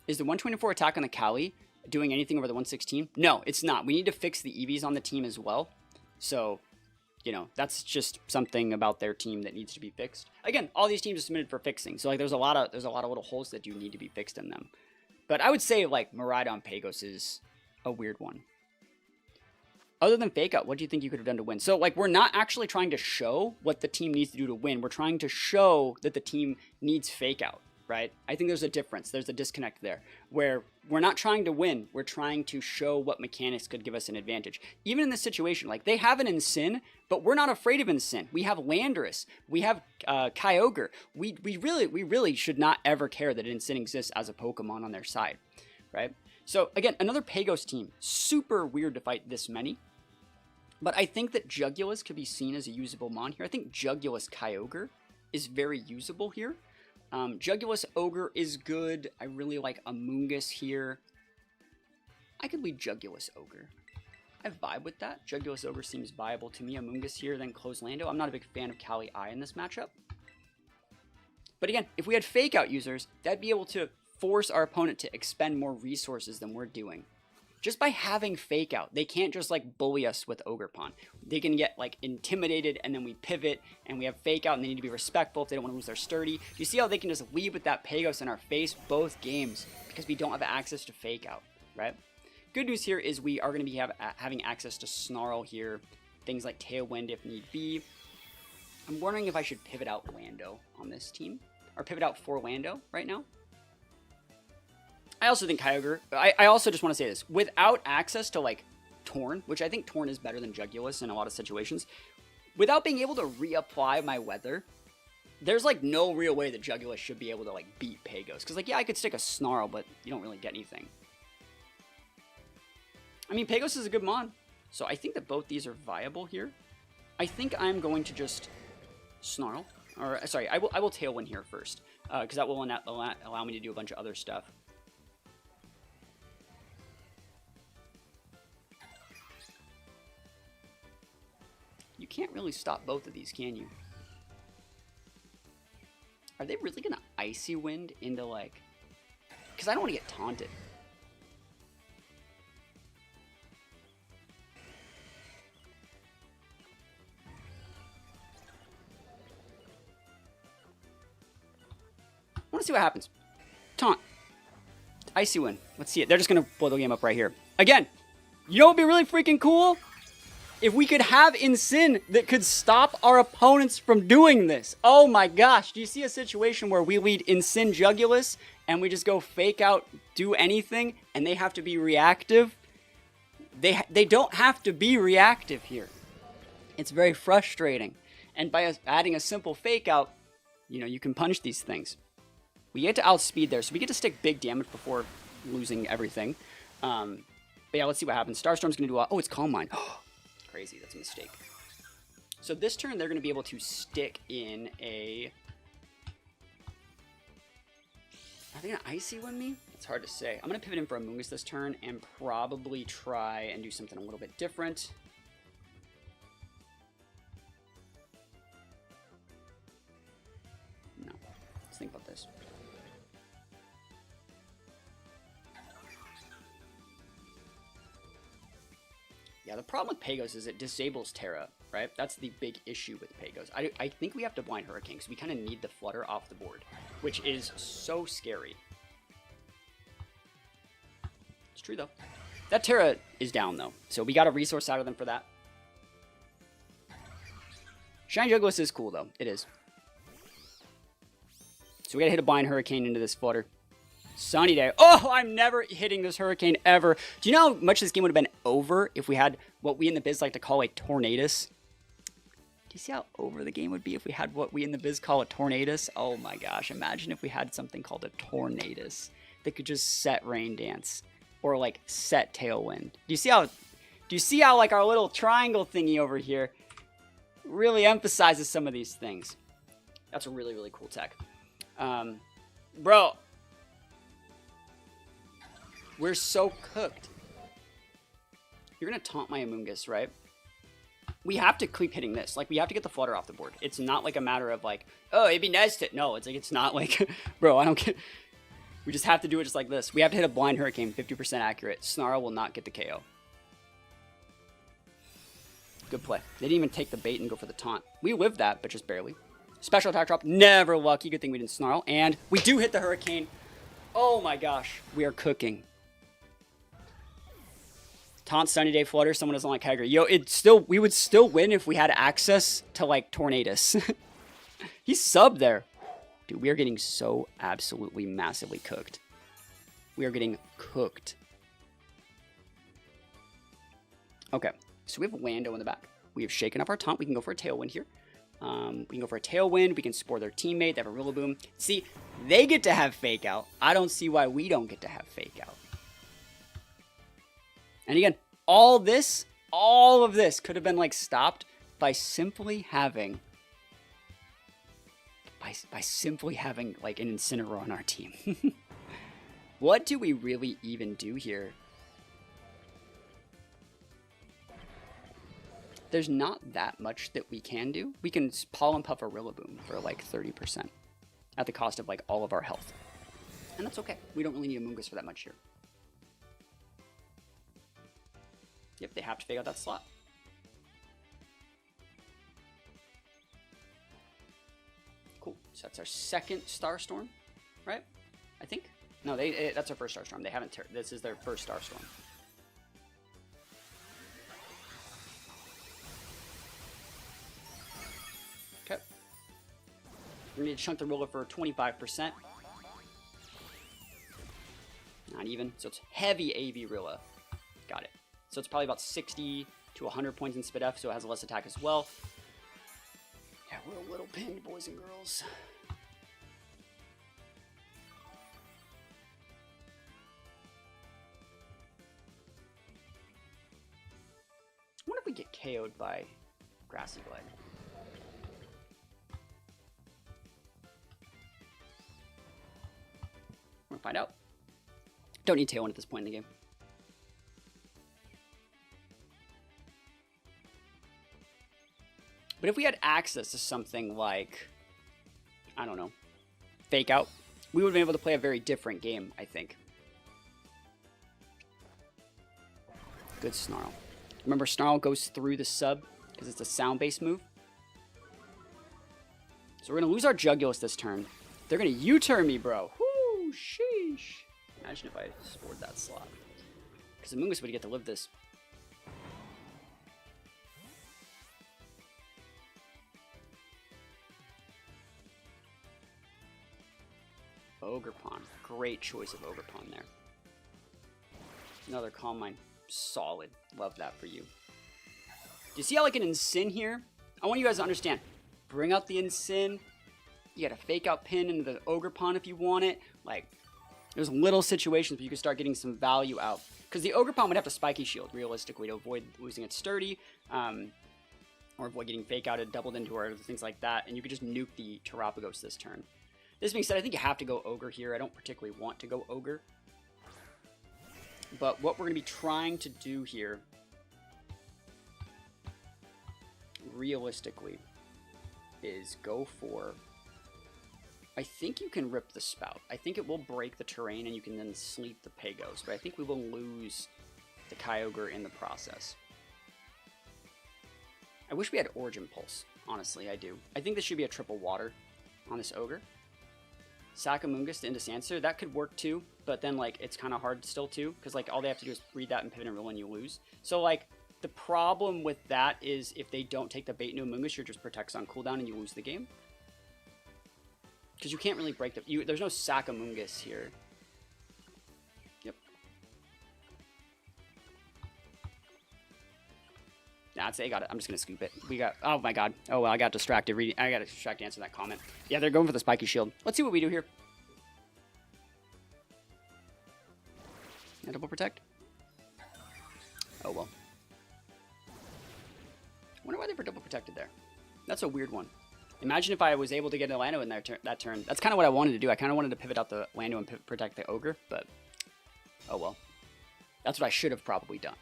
Is the 124 attack on the Cali doing anything over the 116? No, it's not. We need to fix the EVs on the team as well. So, you know, that's just something about their team that needs to be fixed. Again, all these teams are submitted for fixing. So like there's a lot of little holes that do need to be fixed in them. But I would say, like, Miraidon Pagos is a weird one. Other than Fake Out, what do you think you could have done to win? So, like, we're not actually trying to show what the team needs to do to win. We're trying to show that the team needs Fake Out, right? I think there's a difference. There's a disconnect there. Where we're not trying to win. We're trying to show what mechanics could give us an advantage. Even in this situation, like, they have an Incin, but we're not afraid of Incin. We have Landorus. We have Kyogre. We really should not ever care that Incin exists as a Pokemon on their side, right? So, again, another Pagos team. Super weird to fight this many. But I think that Jugulus could be seen as a usable mon here. I think Jugulus Kyogre is very usable here. Jugulus Ogre is good. I really like Amoonguss here. I could lead Jugulus Ogre. I vibe with that. Jugulus Ogre seems viable to me. Amoonguss here, then close Lando. I'm not a big fan of Cali I in this matchup. But again, if we had Fake Out users, that'd be able to force our opponent to expend more resources than we're doing. Just by having Fake Out, they can't just like bully us with Ogerpon. They can get like intimidated and then we pivot and we have Fake Out and they need to be respectful if they don't want to lose their sturdy. You see how they can just lead with that Pagos in our face both games because we don't have access to Fake Out, right? Good news here is we are going to be having access to Snarl here. Things like Tailwind if need be. I'm wondering if I should pivot out Lando on this team. Or pivot out for Lando right now. I also think Kyogre, I also just want to say this, without access to like Torn, which I think Torn is better than Jugulus in a lot of situations, without being able to reapply my weather, there's like no real way that Jugulus should be able to like beat Pagos. Because like, yeah, I could stick a Snarl, but you don't really get anything. I mean, Pagos is a good mon, so I think that both these are viable here. I think I'm going to just Snarl, or sorry, I will Tailwind here first, because that will allow me to do a bunch of other stuff. You can't really stop both of these, can you? Are they really going to Icy Wind into, like... Because I don't want to get taunted. I want to see what happens. Taunt. Icy Wind. Let's see it. They're just going to blow the game up right here. Again, you know what would be really freaking cool? If we could have Incin that could stop our opponents from doing this. Oh my gosh. Do you see a situation where we lead Incin Jugulus and we just go fake out, do anything, and they have to be reactive? They don't have to be reactive here. It's very frustrating. And by us adding a simple fake out, you know, you can punish these things. We get to outspeed there, so we get to stick big damage before losing everything. But yeah, let's see what happens. Starstorm's going to do a lot. Oh, it's Calm Mind. Crazy, that's a mistake. So this turn, they're going to be able to stick in a... Are they going to Icy Wind me? It's hard to say. I'm going to pivot in for Amoonguss this turn and probably try and do something a little bit different. No. Let's think about this. Yeah, the problem with Pagos is it disables Terra, right? That's the big issue with Pagos. I think we have to Blind Hurricane because we kind of need the Flutter off the board, which is so scary. It's true, though. That Terra is down, though, so we got a resource out of them for that. Shiny Jugulus is cool, though. It is. So we gotta hit a Blind Hurricane into this Flutter. Sunny day. Oh, I'm never hitting this Hurricane ever. Do you know how much this game would have been over if we had what we in the biz like to call a Tornadus? Do you see how over the game would be if we had what we in the biz call a Tornadus? Oh my gosh, imagine if we had something called a Tornadus that could just set Rain Dance or like set Tailwind. Do you see how like our little triangle thingy over here really emphasizes some of these things? That's a really, really cool tech. Bro, we're so cooked. You're going to taunt my Amoonguss, right? We have to keep hitting this. Like, we have to get the Flutter off the board. It's not like a matter of like, oh, it'd be nice to... No, it's like, it's not like... Bro, I don't get... We just have to do it just like this. We have to hit a Blind Hurricane, 50% accurate. Snarl will not get the KO. Good play. They didn't even take the bait and go for the taunt. We lived that, but just barely. Special attack drop, never lucky. Good thing we didn't Snarl. And we do hit the Hurricane. Oh my gosh, we are cooking. Taunt, Sunny Day, Flutter, someone doesn't like Kyogre. Yo, we would still win if we had access to, like, Tornadus. He's sub there. Dude, we are getting so absolutely massively cooked. We are getting cooked. Okay, so we have Lando in the back. We have shaken up our taunt. We can go for a Tailwind here. We can go for a Tailwind. We can Spore their teammate. They have a Rillaboom. See, they get to have Fake Out. I don't see why we don't get to have Fake Out. And again, all of this could have been like stopped by simply having by simply having like an Incineroar on our team. What do we really even do here? There's not that much that we can do. We can Pollen Puff a Rillaboom for like 30% at the cost of like all of our health. And that's okay. We don't really need a Amoonguss for that much here. Yep, they have to figure out that slot. Cool. So that's our second Starstorm, right? I think. No, that's our first Starstorm. They haven't. This is their first Starstorm. Okay. We need to chunk the roller for 25%. Not even. So it's heavy AV Rilla. Got it. So it's probably about 60 to 100 points in Spit F, so it has less attack as well. Yeah, we're a little pinned, boys and girls. I wonder if we get KO'd by Grassy Glide. We're gonna find out. Don't need Tailwind at this point in the game. But if we had access to something like, I don't know, Fake Out, we would have been able to play a very different game, I think. Good Snarl. Remember, Snarl goes through the sub because it's a sound-based move. So we're going to lose our Jugulus this turn. They're going to U-turn me, bro. Whoo, sheesh. Imagine if I spored that slot. Because the Amoonguss would get to live this. Ogerpon. Great choice of Ogerpon there. Another Calm Mind. Solid. Love that for you. Do you see how like an Incin here? I want you guys to understand. Bring out the Incin. You got a Fake Out pin into the Ogerpon if you want it. Like, there's little situations where you can start getting some value out. Because the Ogerpon would have to Spiky Shield, realistically, to avoid losing its Sturdy. Or avoid getting Fake Outed, doubled into her, things like that. And you could just nuke the Terapagos this turn. This being said, I think you have to go Ogre here. I don't particularly want to go Ogre. But what we're going to be trying to do here, realistically, is go for... I think you can rip the Spout. I think it will break the terrain and you can then sleep the Pagos. But I think we will lose the Kyogre in the process. I wish we had Origin Pulse. Honestly, I do. I think this should be a triple water on this Ogre. Sakamungus into Sandster, that could work too, but then like it's kind of hard still too, because like all they have to do is read that and pivot and roll and you lose. So like the problem with that is if they don't take the bait into Amoonguss, you're just protects on cooldown and you lose the game. Because you can't really break the... there's no Sakamungus here. Yep. Nah, I got it. I'm just going to scoop it. We got... Oh my god. Oh, well, I got distracted reading... I got distracted answering that comment. Yeah, they're going for the Spiky Shield. Let's see what we do here. Double Protect? Oh, well. I wonder why they were double protected there. That's a weird one. Imagine if I was able to get a Lando in there that turn. That's kind of what I wanted to do. I kind of wanted to pivot out the Lando and protect the Ogre, but oh well. That's what I should have probably done.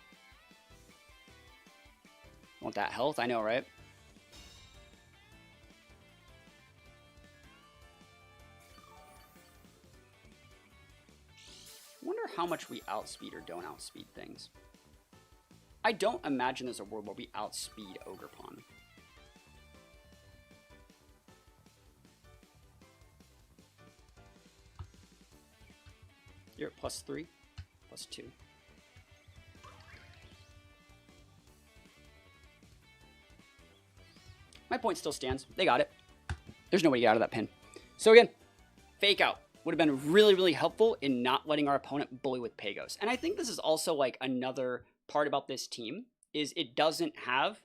Want that health? I know, right? I wonder how much we outspeed or don't outspeed things. I don't imagine there's a world where we outspeed Ogerpon. You're at +3, +2. My point still stands. They got it. There's no way to get out of that pin. So again, Fake Out would have been really, really helpful in not letting our opponent bully with Pagos. And I think this is also like another part about this team is it doesn't have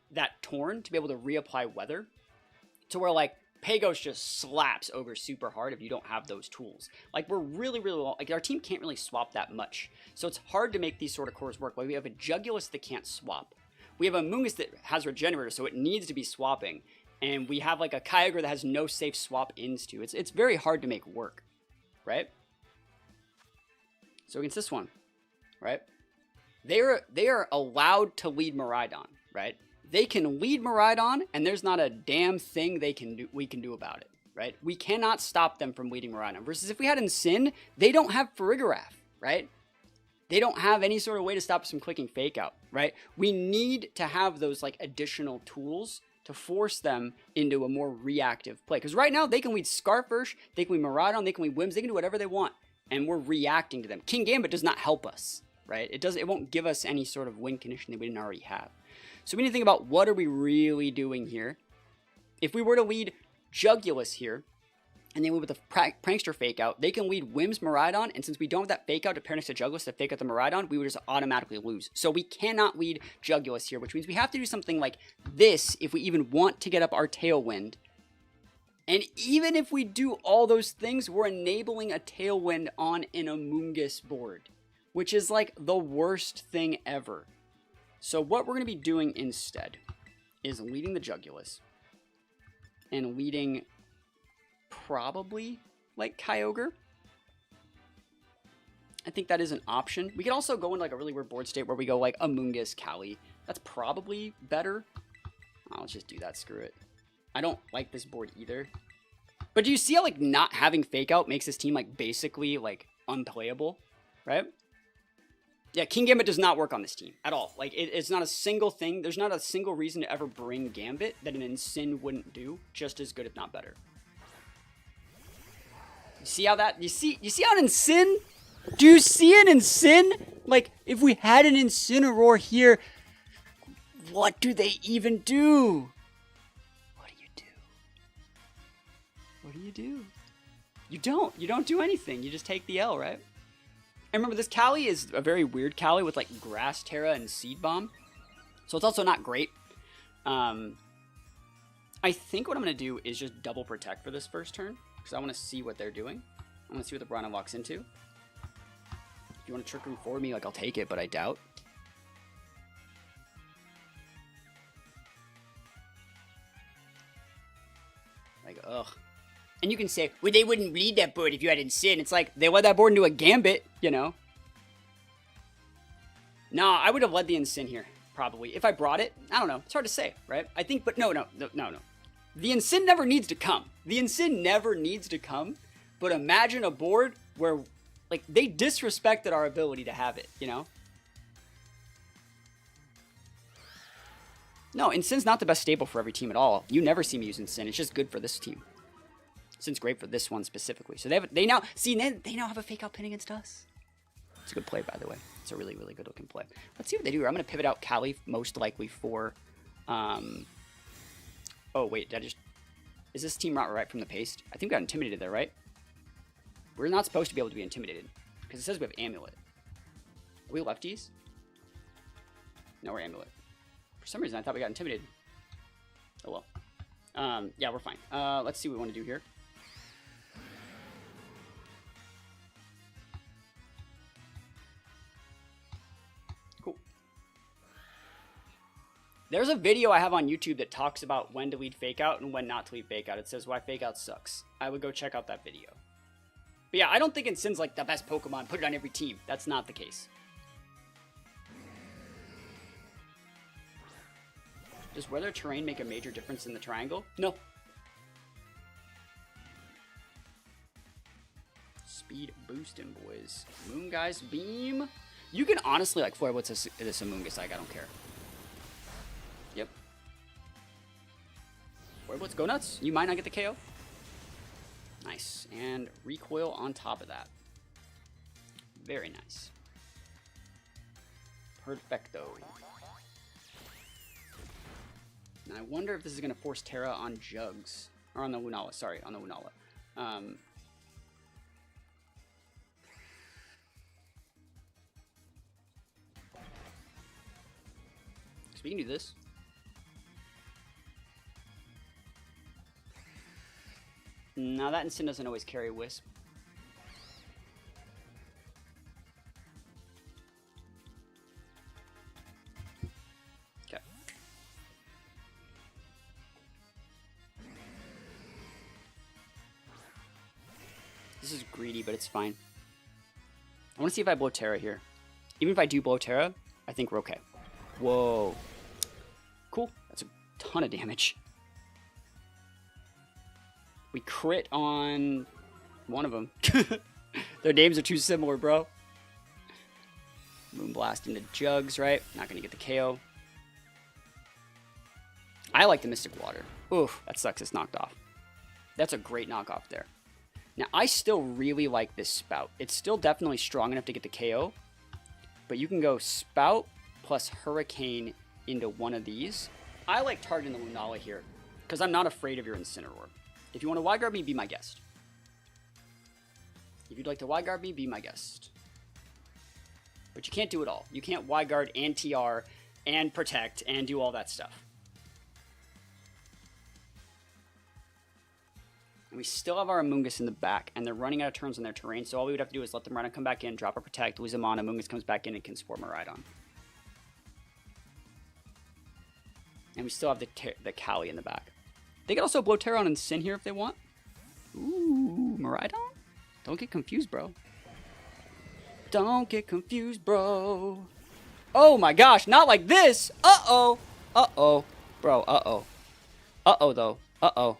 that Torn to be able to reapply Weather to where like Pagos just slaps over super hard if you don't have those tools. Like we're really, really well, like our team can't really swap that much. So it's hard to make these sort of cores work. Like we have a Jugulus that can't swap. We have a Amoonguss that has Regenerator, so it needs to be swapping. And we have like a Kyogre that has no safe swap ins to. It's very hard to make work, right? So against this one, right? They are allowed to lead Miraidon, right? They can lead Miraidon, and there's not a damn thing we can do about it, right? We cannot stop them from leading Miraidon. Versus if we had Incin, they don't have Farigiraf, right? They don't have any sort of way to stop us from clicking Fake Out, right? We need to have those like additional tools to force them into a more reactive play. Because right now, they can lead Scarfursh, they can lead Miraidon, they can lead Wims, they can do whatever they want. And we're reacting to them. King Gambit does not help us, right? It won't give us any sort of win condition that we didn't already have. So we need to think about what are we really doing here. If we were to lead Jugulus here, and then with the Prankster Fake Out, they can lead Wims Miraidon, and since we don't have that Fake Out to pair next to Jugulus to fake out the Miraidon, we would just automatically lose. So we cannot lead Jugulus here, which means we have to do something like this if we even want to get up our Tailwind. And even if we do all those things, we're enabling a Tailwind on an Amoonguss board, which is like the worst thing ever. So what we're going to be doing instead is leading the Jugulus and leading probably like Kyogre. I think that is an option. We could also go into like a really weird board state where we go like Amoonguss, Cali. That's probably better. Oh, let's just do that. Screw it. I don't like this board either. But do you see how like not having Fake Out makes this team like basically like unplayable, right? Yeah, King Gambit does not work on this team at all. Like, it's not a single thing. There's not a single reason to ever bring Gambit that an Incin wouldn't do just as good, if not better. You see how that... You see how an Incin... Do you see an Incin? Like, if we had an Incineroar here, what do they even do? What do you do? What do you do? You don't do anything. You just take the L, right? And remember, this Cali is a very weird Cali with like Grass, Terra, and Seed Bomb. So it's also not great. I think what I'm going to do is just double protect for this first turn. Because I want to see what they're doing. I want to see what the Brana walks into. If you want to Trickery for me, like, I'll take it, but I doubt. Like, ugh. And you can say, well, they wouldn't lead that board if you had Incin. It's like, they led that board into a Gambit, you know? No, I would have led the Incin here, probably. If I brought it, I don't know. It's hard to say, right? I think, but no. The Incin never needs to come. The Incin never needs to come. But imagine a board where, like, they disrespected our ability to have it, you know? No, Incin's not the best staple for every team at all. You never see me use Incin. It's just good for this team. Incin's great for this one specifically. So they now have a fake out pin against us. It's a good play, by the way. It's a really, really good looking play. Let's see what they do here. I'm going to pivot out Cali most likely for... Oh, wait. Is this team not right from the paste? I think we got intimidated there, right? We're not supposed to be able to be intimidated. Because it says we have Amulet. Are we lefties? No, we're Amulet. For some reason, I thought we got intimidated. Oh, well. Yeah, we're fine. Let's see what we want to do here. Cool. There's a video I have on YouTube that talks about when to lead Fake Out and when not to lead Fake Out. It says why Fake Out sucks. I would go check out that video. But yeah, I don't think Incin's like the best Pokemon. Put it on every team. That's not the case. Does weather terrain make a major difference in the triangle? No. Speed boosting, boys. Moongeist Beam. You can honestly like Flare Blitz this Amoonguss like I don't care. Yep. Flare Blitz, go nuts. You might not get the KO. Nice. And recoil on top of that. Very nice. Perfecto. And I wonder if this is going to force Terra on Jugs. Or on the Lunala, sorry, on the Lunala. So we can do this. Now that Incin doesn't always carry Wisp. Okay. This is greedy, but it's fine. I want to see if I blow Terra here. Even if I do blow Terra, I think we're okay. Whoa. Cool. That's a ton of damage. We crit on one of them. Their names are too similar, bro. Moonblast into Jugs, right? Not going to get the KO. I like the Mystic Water. Oof, that sucks. It's knocked off. That's a great knockoff there. Now, I still really like this Spout. It's still definitely strong enough to get the KO. But you can go Spout plus Hurricane into one of these. I like targeting the Lunala here because I'm not afraid of your Incineroar. If you want to wide guard me, be my guest. If you'd like to wide guard me, be my guest. But you can't do it all. You can't wide guard and TR and protect and do all that stuff. And we still have our Amoonguss in the back, and they're running out of turns on their terrain, so all we would have to do is let them run and come back in, drop a protect, lose a mana, Amoonguss comes back in and can spore Miraidon. And we still have the Cali in the back. They could also blow Terra on Incin here if they want. Ooh, Miraidon? Don't get confused, bro. Don't get confused, bro. Oh my gosh, not like this. Uh-oh. Uh-oh. Bro, uh-oh. Uh-oh, though. Uh-oh.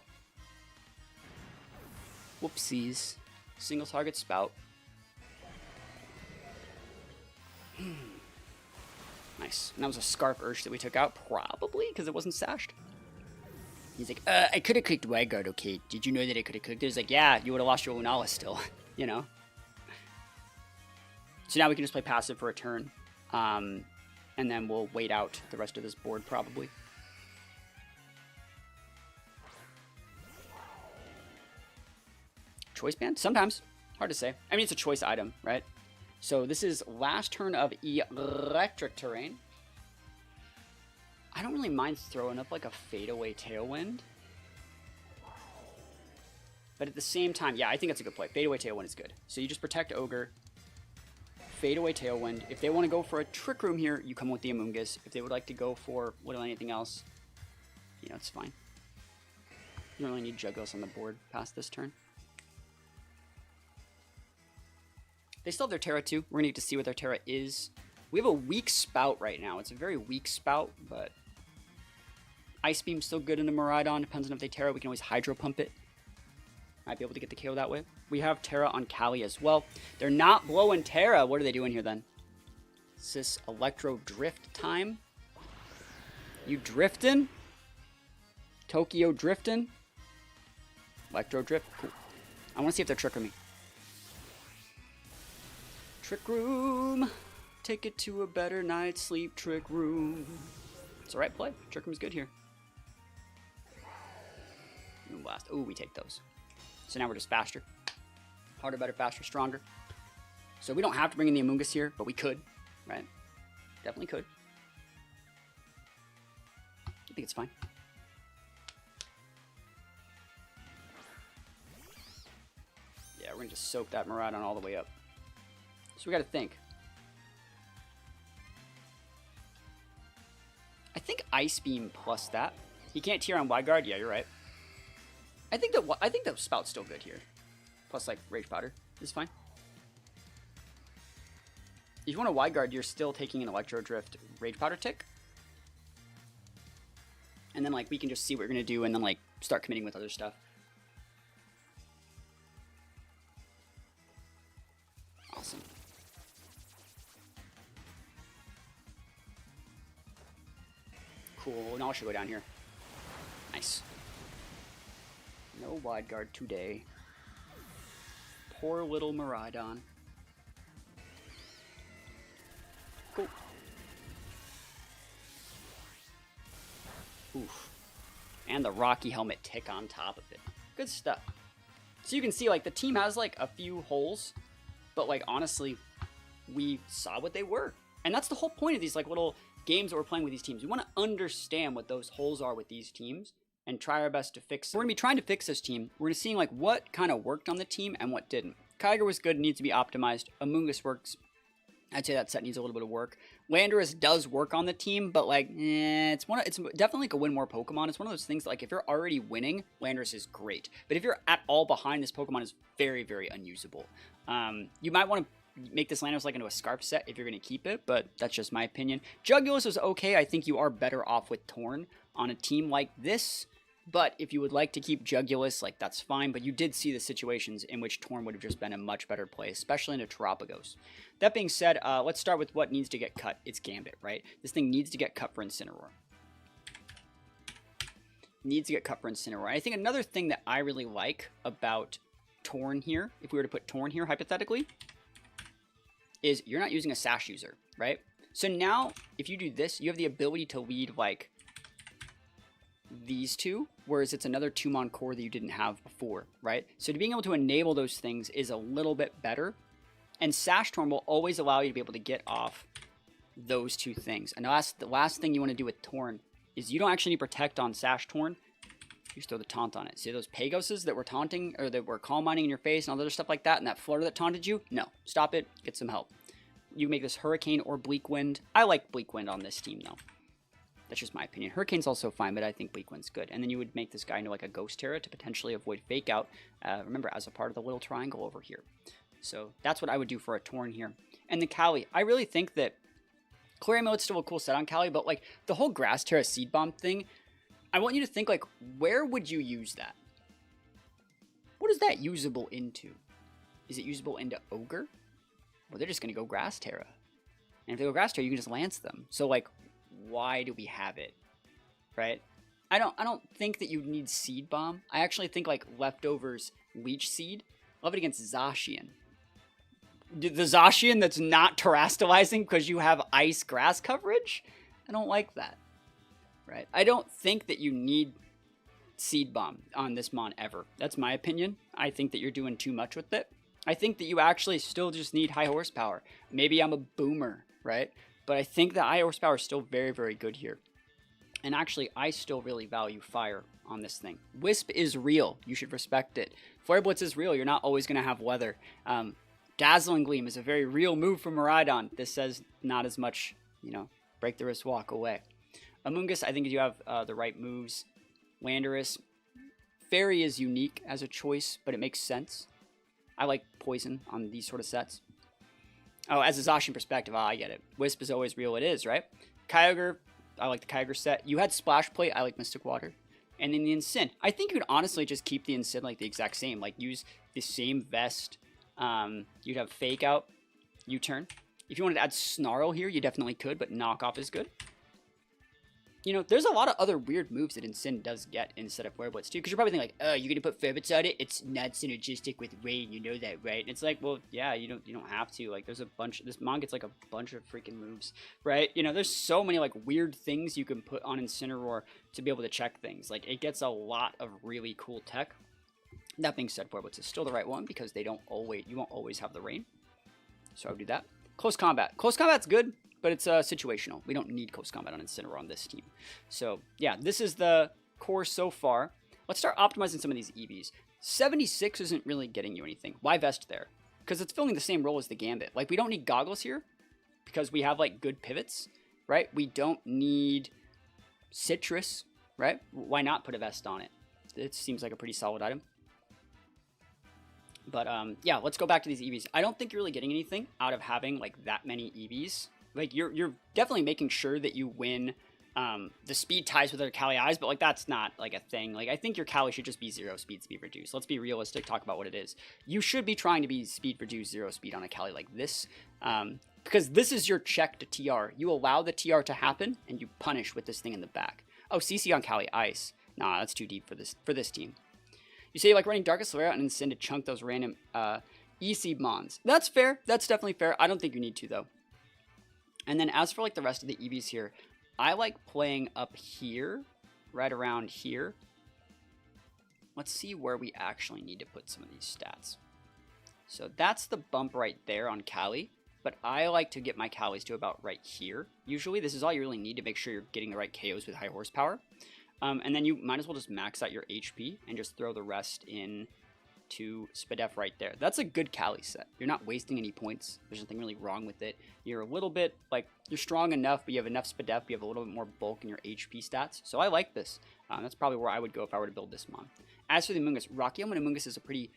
Whoopsies. Single target Spout. Nice. And that was a Scarf Urge that we took out, probably, because it wasn't sashed. He's like, I could have clicked Wide Guard, okay. Did you know that I could have clicked it? He's like, yeah, you would have lost your Lunala still, you know? So now we can just play passive for a turn. And then we'll wait out the rest of this board, probably. choice band? Sometimes. Hard to say. I mean, it's a choice item, right? So this is last turn of Electric Terrain. I don't really mind throwing up like a fadeaway Tailwind. But at the same time, yeah, I think that's a good play. Fadeaway Tailwind is good. So you just protect Ogre. Fadeaway Tailwind. If they want to go for a Trick Room here, you come with the Amoonguss. If they would like to go for literally anything else, you know, it's fine. You don't really need Juggos on the board past this turn. They still have their Terra too. We're going to get to see what their Terra is. We have a weak Spout right now. It's a very weak Spout, but Ice Beam's still good in the Miraidon. Depends on if they Terra. We can always Hydro Pump it. Might be able to get the KO that way. We have Terra on Kali as well. They're not blowing Terra. What are they doing here then? Is this Electro Drift time? You drifting? Tokyo drifting? Electro Drift? Cool. I want to see if they're tricking me. Trick Room. Take it to a better night's sleep, Trick Room. It's the right play. Trick Room's good here. Moonblast. Ooh, we take those. So now we're just faster. Harder, better, faster, stronger. So we don't have to bring in the Amoonguss here, but we could, right? Definitely could. I think it's fine. Yeah, we're going to just soak that Miraidon all the way up. So we got to think. I think Ice Beam plus that. He can't tier on Wide Guard. Yeah, you're right. I think the Spout's still good here. Plus, like, Rage Powder is fine. If you want a Wide Guard, you're still taking an Electro Drift Rage Powder tick. And then, like, we can just see what we're going to do and then, like, start committing with other stuff. Awesome. Cool. Now I should go down here. Nice. No Wide Guard today. Poor little Miraidon. Cool. Oof. And the Rocky Helmet tick on top of it. Good stuff. So you can see, like, the team has, like, a few holes. But, like, honestly, we saw what they were. And that's the whole point of these, like, little games that we're playing with these teams. We want to understand what those holes are with these teams and try our best to fix them. We're going to be trying to fix this team. We're going to see, like, what kind of worked on the team and what didn't. Kyogre was good, needs to be optimized. Amoonguss works. I'd say that set needs a little bit of work. Landorus does work on the team, but, like, it's definitely like a win more Pokemon. It's one of those things that, like, if you're already winning, Landorus is great. But if you're at all behind, this Pokemon is very, very unusable. You might want to make this Landorus like into a Scarf set if you're going to keep it, but that's just my opinion. Juggulus was okay. I think you are better off with Torn on a team like this. But if you would like to keep Juggulus, like, that's fine. But you did see the situations in which Torn would have just been a much better play, especially into Terapagos. That being said, let's start with what needs to get cut. It's Gambit, right? This thing needs to get cut for Incineroar. Needs to get cut for Incineroar. I think another thing that I really like about Torn here, if we were to put Torn here, hypothetically, is you're not using a Sash user, right? So now, if you do this, you have the ability to lead, like, these two, whereas it's another 2-mon core that you didn't have before, right? So being able to enable those things is a little bit better, and Sash Torn will always allow you to be able to get off those two things. And the last thing you want to do with Torn is you don't actually need Protect on Sash Torn. You just throw the Taunt on it. See those Pegoses that were taunting, or that were Calm Minding in your face and all other stuff like that, and that Flutter that taunted you? No. Stop it. Get some help. You make this Hurricane or Bleak Wind. I like Bleak Wind on this team, though. That's just my opinion. Hurricane's also fine, but I think Bleak Wind's good. And then you would make this guy into like a Ghost Terra to potentially avoid Fake Out. Remember, as a part of the little triangle over here. So that's what I would do for a Torn here. And the Kali, I really think that Clear Amulet's still a cool set on Kali, but like the whole Grass Terra Seed Bomb thing, I want you to think, like, where would you use that? What is that usable into? Is it usable into Ogre? Well, they're just going to go Grass Terra. And if they go Grass Terra, you can just Lance them. So, like, why do we have it? Right? I don't think that you need Seed Bomb. I actually think, like, Leftovers Leech Seed. Love it against Zacian. The Zacian that's not terastallizing because you have Ice Grass coverage? I don't like that. Right? I don't think that you need Seed Bomb on this Mon ever. That's my opinion. I think that you're doing too much with it. I think that you actually still just need high horsepower. Maybe I'm a boomer, right? But I think that high horsepower is still very, very good here. And actually, I still really value fire on this thing. Wisp is real. You should respect it. Flare Blitz is real. You're not always going to have weather. Dazzling Gleam is a very real move from Miraidon. This says not as much, you know, break the wrist, walk away. Amoonguss, I think you have the right moves. Landorus. Fairy is unique as a choice, but it makes sense. I like Poison on these sort of sets. Oh, as a Zacian perspective, I get it. Wisp is always real. It is, right? Kyogre, I like the Kyogre set. You had Splash Plate. I like Mystic Water. And then the Incin. I think you could honestly just keep the Incin like the exact same. Like use the same vest. You'd have Fake Out, U-Turn. If you wanted to add Snarl here, you definitely could, but Knockoff is good. You know, there's a lot of other weird moves that Incin does get instead of Flare Blitz too. Because you're probably thinking like, oh, you're gonna put Flare Blitz on it? It's not synergistic with Rain, you know that, right? And it's like, well, yeah, you don't have to. Like, there's a bunch. This Mon gets like a bunch of freaking moves, right? You know, there's so many like weird things you can put on Incineroar to be able to check things. Like, it gets a lot of really cool tech. That being said, Flare Blitz is still the right one because you won't always have the Rain. So I would do that. Close Combat. Close Combat's good, but it's situational. We don't need Close Combat on Incineroar on this team. So, yeah, this is the core so far. Let's start optimizing some of these EVs. 76 isn't really getting you anything. Why Vest there? Because it's filling the same role as the Gambit. Like, we don't need Goggles here because we have, like, good pivots, right? We don't need Citrus, right? Why not put a Vest on it? It seems like a pretty solid item. But, yeah, let's go back to these EVs. I don't think you're really getting anything out of having, like, that many EVs. Like, you're definitely making sure that you win the speed ties with other Cali eyes, but, like, that's not, like, a thing. Like, I think your Cali should just be 0 speed reduced. Let's be realistic, talk about what it is. You should be trying to be speed reduced, 0 speed on a Cali like this, because this is your check to TR. You allow the TR to happen, and you punish with this thing in the back. Oh, CC on Cali Ice. Nah, that's too deep for this team. You say you like running Darkest Lair and send to chunk those random EC Mons. That's fair. That's definitely fair. I don't think you need to, though. And then as for like the rest of the EVs here, I like playing up here, right around here. Let's see where we actually need to put some of these stats. So that's the bump right there on Cali, but I like to get my Calis to about right here. Usually this is all you really need to make sure you're getting the right KOs with high horsepower. And then you might as well just max out your HP and just throw the rest in to Spadef right there. That's a good Cali set. You're not wasting any points. There's nothing really wrong with it. You're a little bit, like, you're strong enough, but you have enough Spadef, you have a little bit more bulk in your HP stats. So I like this. That's probably where I would go if I were to build this Mon. As for the Amoonguss, Rocky Helmet Amoonguss is a pretty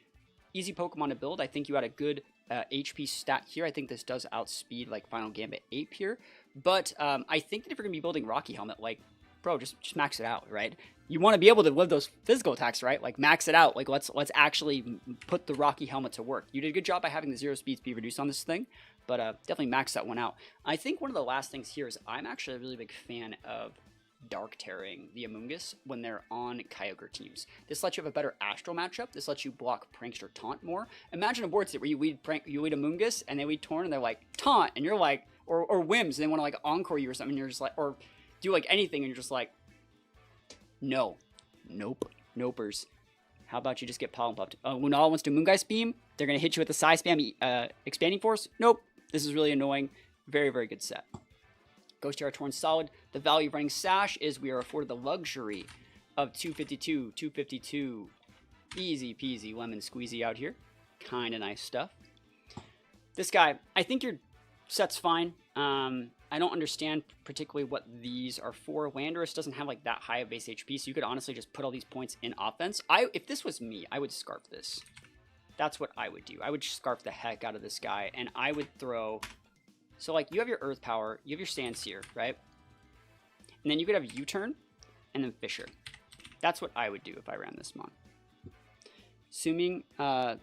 easy Pokemon to build. I think you had a good HP stat here. I think this does outspeed, like, Final Gambit Ape here. But I think that if you're going to be building Rocky Helmet, like, bro, just max it out, right? You want to be able to live those physical attacks, right? Like, max it out. Like, let's actually put the Rocky Helmet to work. You did a good job by having the 0 speed reduced on this thing, but definitely max that one out. I think one of the last things here is I'm actually a really big fan of Dark Tearing the Amoonguss when they're on Kyogre teams. This lets you have a better Astral matchup. This lets you block Prankster Taunt more. Imagine a board state where you lead Amoonguss and they lead Torn and they're like, Taunt, and you're like, or Whims, and they want to like Encore you or something, and you're just like, or do like anything, and you're just like, no. Nope. Nopers. How about you just get Pollen Puffed? Lunala wants to Moongeist Beam. They're going to hit you with the Psy Spam Expanding Force. Nope. This is really annoying. Very, very good set. Ghost Terra Torn solid. The value of running Sash is we are afforded the luxury of 252. 252. Easy peasy lemon squeezy out here. Kind of nice stuff. This guy, I think your set's fine. I don't understand particularly what these are for. Landorus doesn't have like that high of base HP, so you could honestly just put all these points in offense. If this was me, I would Scarf this. That's what I would do. I would Scarf the heck out of this guy, and I would throw... So like, you have your Earth Power, you have your Sandsear, right? And then you could have U-Turn, and then Fissure. That's what I would do if I ran this Mon. Assuming on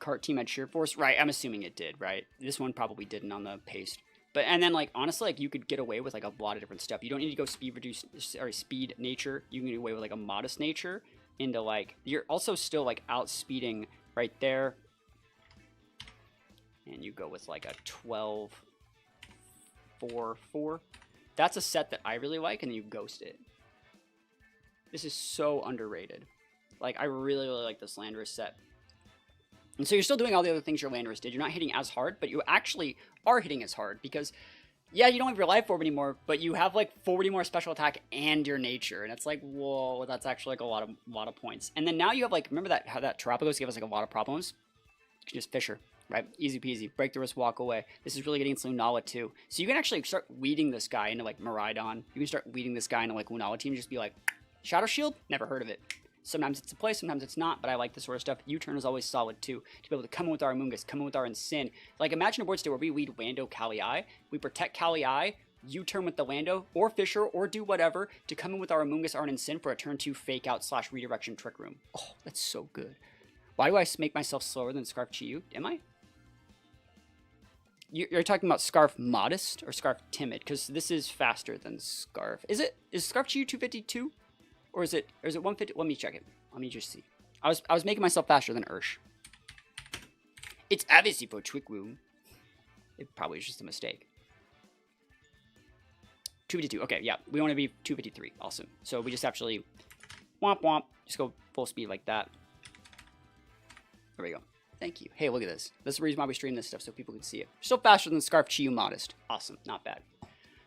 Cart Team had Sheer Force, right, I'm assuming it did, right? This one probably didn't on the Paste. But, and then, like, honestly, like, you could get away with, like, a lot of different stuff. You don't need to go speed nature. You can get away with, like, a modest nature into, like, you're also still, like, outspeeding right there. And you go with, like, a 12-4-4. That's a set that I really like, and then you ghost it. This is so underrated. Like, I really, really like this Landorus set. And so you're still doing all the other things your Landorus did. You're not hitting as hard, but you actually are hitting as hard because, yeah, you don't have your life orb anymore, but you have like 40 more special attack and your nature, and it's like, whoa, that's actually like a lot of points. And then now you have like, remember that how that Terapagos gave us like a lot of problems? You can just Fisher, right? Easy peasy, break the wrist, walk away. This is really getting into Lunala too, so you can actually start weeding this guy into like Miraidon. You can start weeding this guy into like Lunala team, just be like, Shadow Shield, never heard of it. Sometimes it's a play, sometimes it's not, but I like this sort of stuff. U-turn is always solid too, to be able to come in with our Amoonguss, come in with our Incin. Like, imagine a board state where we weed Lando, Kali-I, we protect Kali-I, U-turn with the Lando, or Fisher, or do whatever, to come in with our Amoonguss, our Incin for a turn 2 fake out / redirection Trick Room. Oh, that's so good. Why do I make myself slower than Scarf Chi-Yu? Am I? You're talking about Scarf Modest or Scarf Timid? Because this is faster than Scarf. Is Scarf Chi-Yu 252? Or is it 150? Let me check it. Let me just see. I was making myself faster than Ursh. It's obviously for Trick Room. It probably is just a mistake. 252. Okay, yeah. We want to be 253. Awesome. So we just actually womp womp. Just go full speed like that. There we go. Thank you. Hey, look at this. This is the reason why we stream this stuff, so people can see it. Still faster than Scarf Chi-Yu Modest. Awesome. Not bad.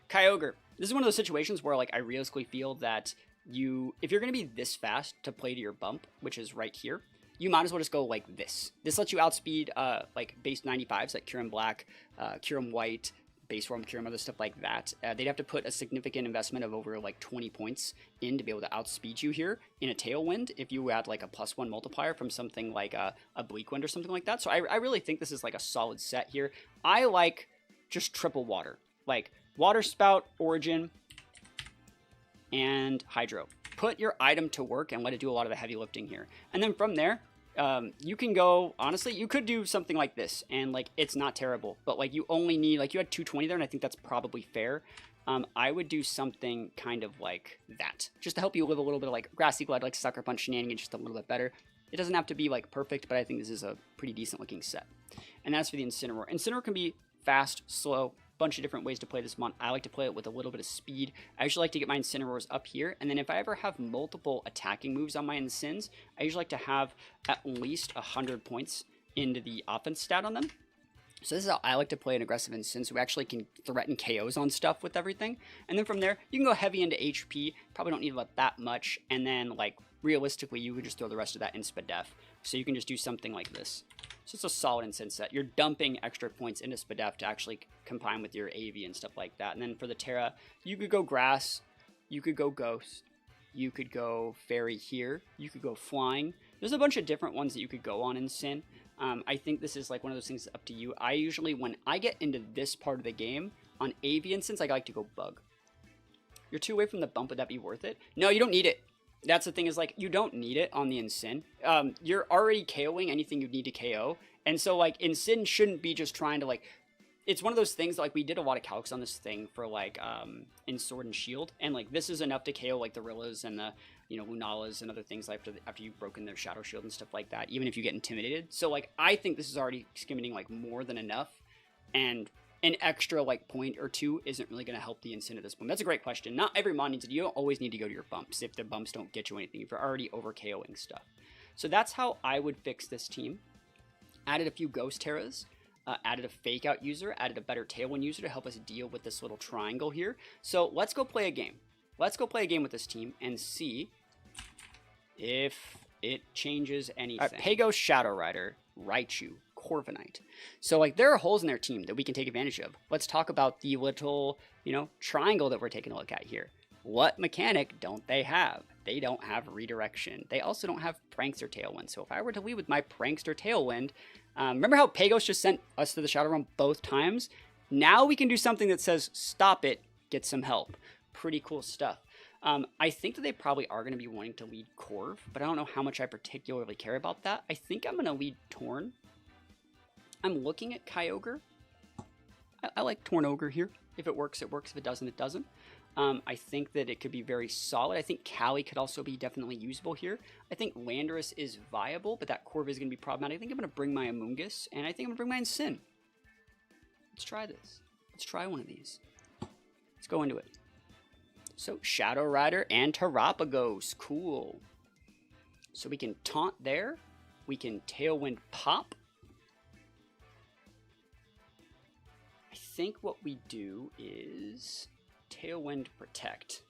Kyogre. This is one of those situations where like I realistically feel that if you're going to be this fast to play to your bump, which is right here, you might as well just go like this. This lets you outspeed like base 95s like Kyurem Black, Kyurem White, base form Kyurem, other stuff like that. They'd have to put a significant investment of over like 20 points in to be able to outspeed you here in a Tailwind if you had like a +1 multiplier from something like a Bleak Wind or something like that. So I really think this is like a solid set here. I like just triple water, like Water Spout, Origin, and Hydro. Put your item to work and let it do a lot of the heavy lifting here. And then from there, you can go, honestly, you could do something like this, and like it's not terrible, but like you only need, like you had 220 there, and I think that's probably fair. I would do something kind of like that, just to help you live a little bit of like Grassy Glide, like Sucker Punch Shenanigans, just a little bit better. It doesn't have to be like perfect, but I think this is a pretty decent looking set. And that's for the Incineroar. Incineroar can be fast, slow, bunch of different ways to play this mon. I like to play it with a little bit of speed. I usually like to get my Incineroars up here, and then if I ever have multiple attacking moves on my Incins, I usually like to have at least 100 points into the offense stat on them. So this is how I like to play an aggressive Incin, so we actually can threaten KOs on stuff with everything. And then from there, you can go heavy into HP, probably don't need about that much, and then like realistically, you could just throw the rest of that in Spadef. So you can just do something like this. So it's a solid Incin set. You're dumping extra points into Spadef to actually combine with your AV and stuff like that. And then for the Terra, you could go Grass, you could go Ghost, you could go Fairy here, you could go Flying. There's a bunch of different ones that you could go on in Sin. I think this is like one of those things up to you. I usually, when I get into this part of the game, on AV Incins, I like to go Bug. You're 2 away from the bump, would that be worth it? No, you don't need it. That's the thing, is like, you don't need it on the Incin. You're already KOing anything you need to KO. And so like Incin shouldn't be just trying to like, it's one of those things that, like, we did a lot of calcs on this thing for like in Sword and Shield. And like this is enough to KO like the Rillas and the, you know, Lunalas and other things after you've broken their Shadow Shield and stuff like that, even if you get intimidated. So like I think this is already skimming like more than enough. And an extra like point or two isn't really going to help the Incin at this point. That's a great question. Not every mod needs it. You don't always need to go to your bumps if the bumps don't get you anything, if you're already over KOing stuff. So that's how I would fix this team. Added a few Ghost Terras, added a Fake Out user, added a better Tailwind user to help us deal with this little triangle here. So let's go play a game. Let's go play a game with this team and see if it changes anything. Pagos, Shadow Rider, Raichu, Corviknight. So like there are holes in their team that we can take advantage of. Let's talk about the little, you know, triangle that we're taking a look at here. What mechanic don't they have? They don't have redirection. They also don't have Prankster Tailwind. So if I were to lead with my Prankster Tailwind, remember how Pagos just sent us to the Shadow Realm both times? Now we can do something that says, stop it, get some help. Pretty cool stuff. I think that they probably are going to be wanting to lead Corv, but I don't know how much I particularly care about that. I think I'm going to lead Torn. I'm looking at Kyogre. I like Torn Ogre here. If it works, it works. If it doesn't, it doesn't. I think that it could be very solid. I think Cali could also be definitely usable here. I think Landorus is viable, but that Corv is going to be problematic. I think I'm going to bring my Amoonguss, and I think I'm going to bring my Incin. Let's try this. Let's try one of these. Let's go into it. So Shadow Rider and Terapagos. Cool. So we can taunt there. We can Tailwind Pop. I think what we do is Tailwind Protect.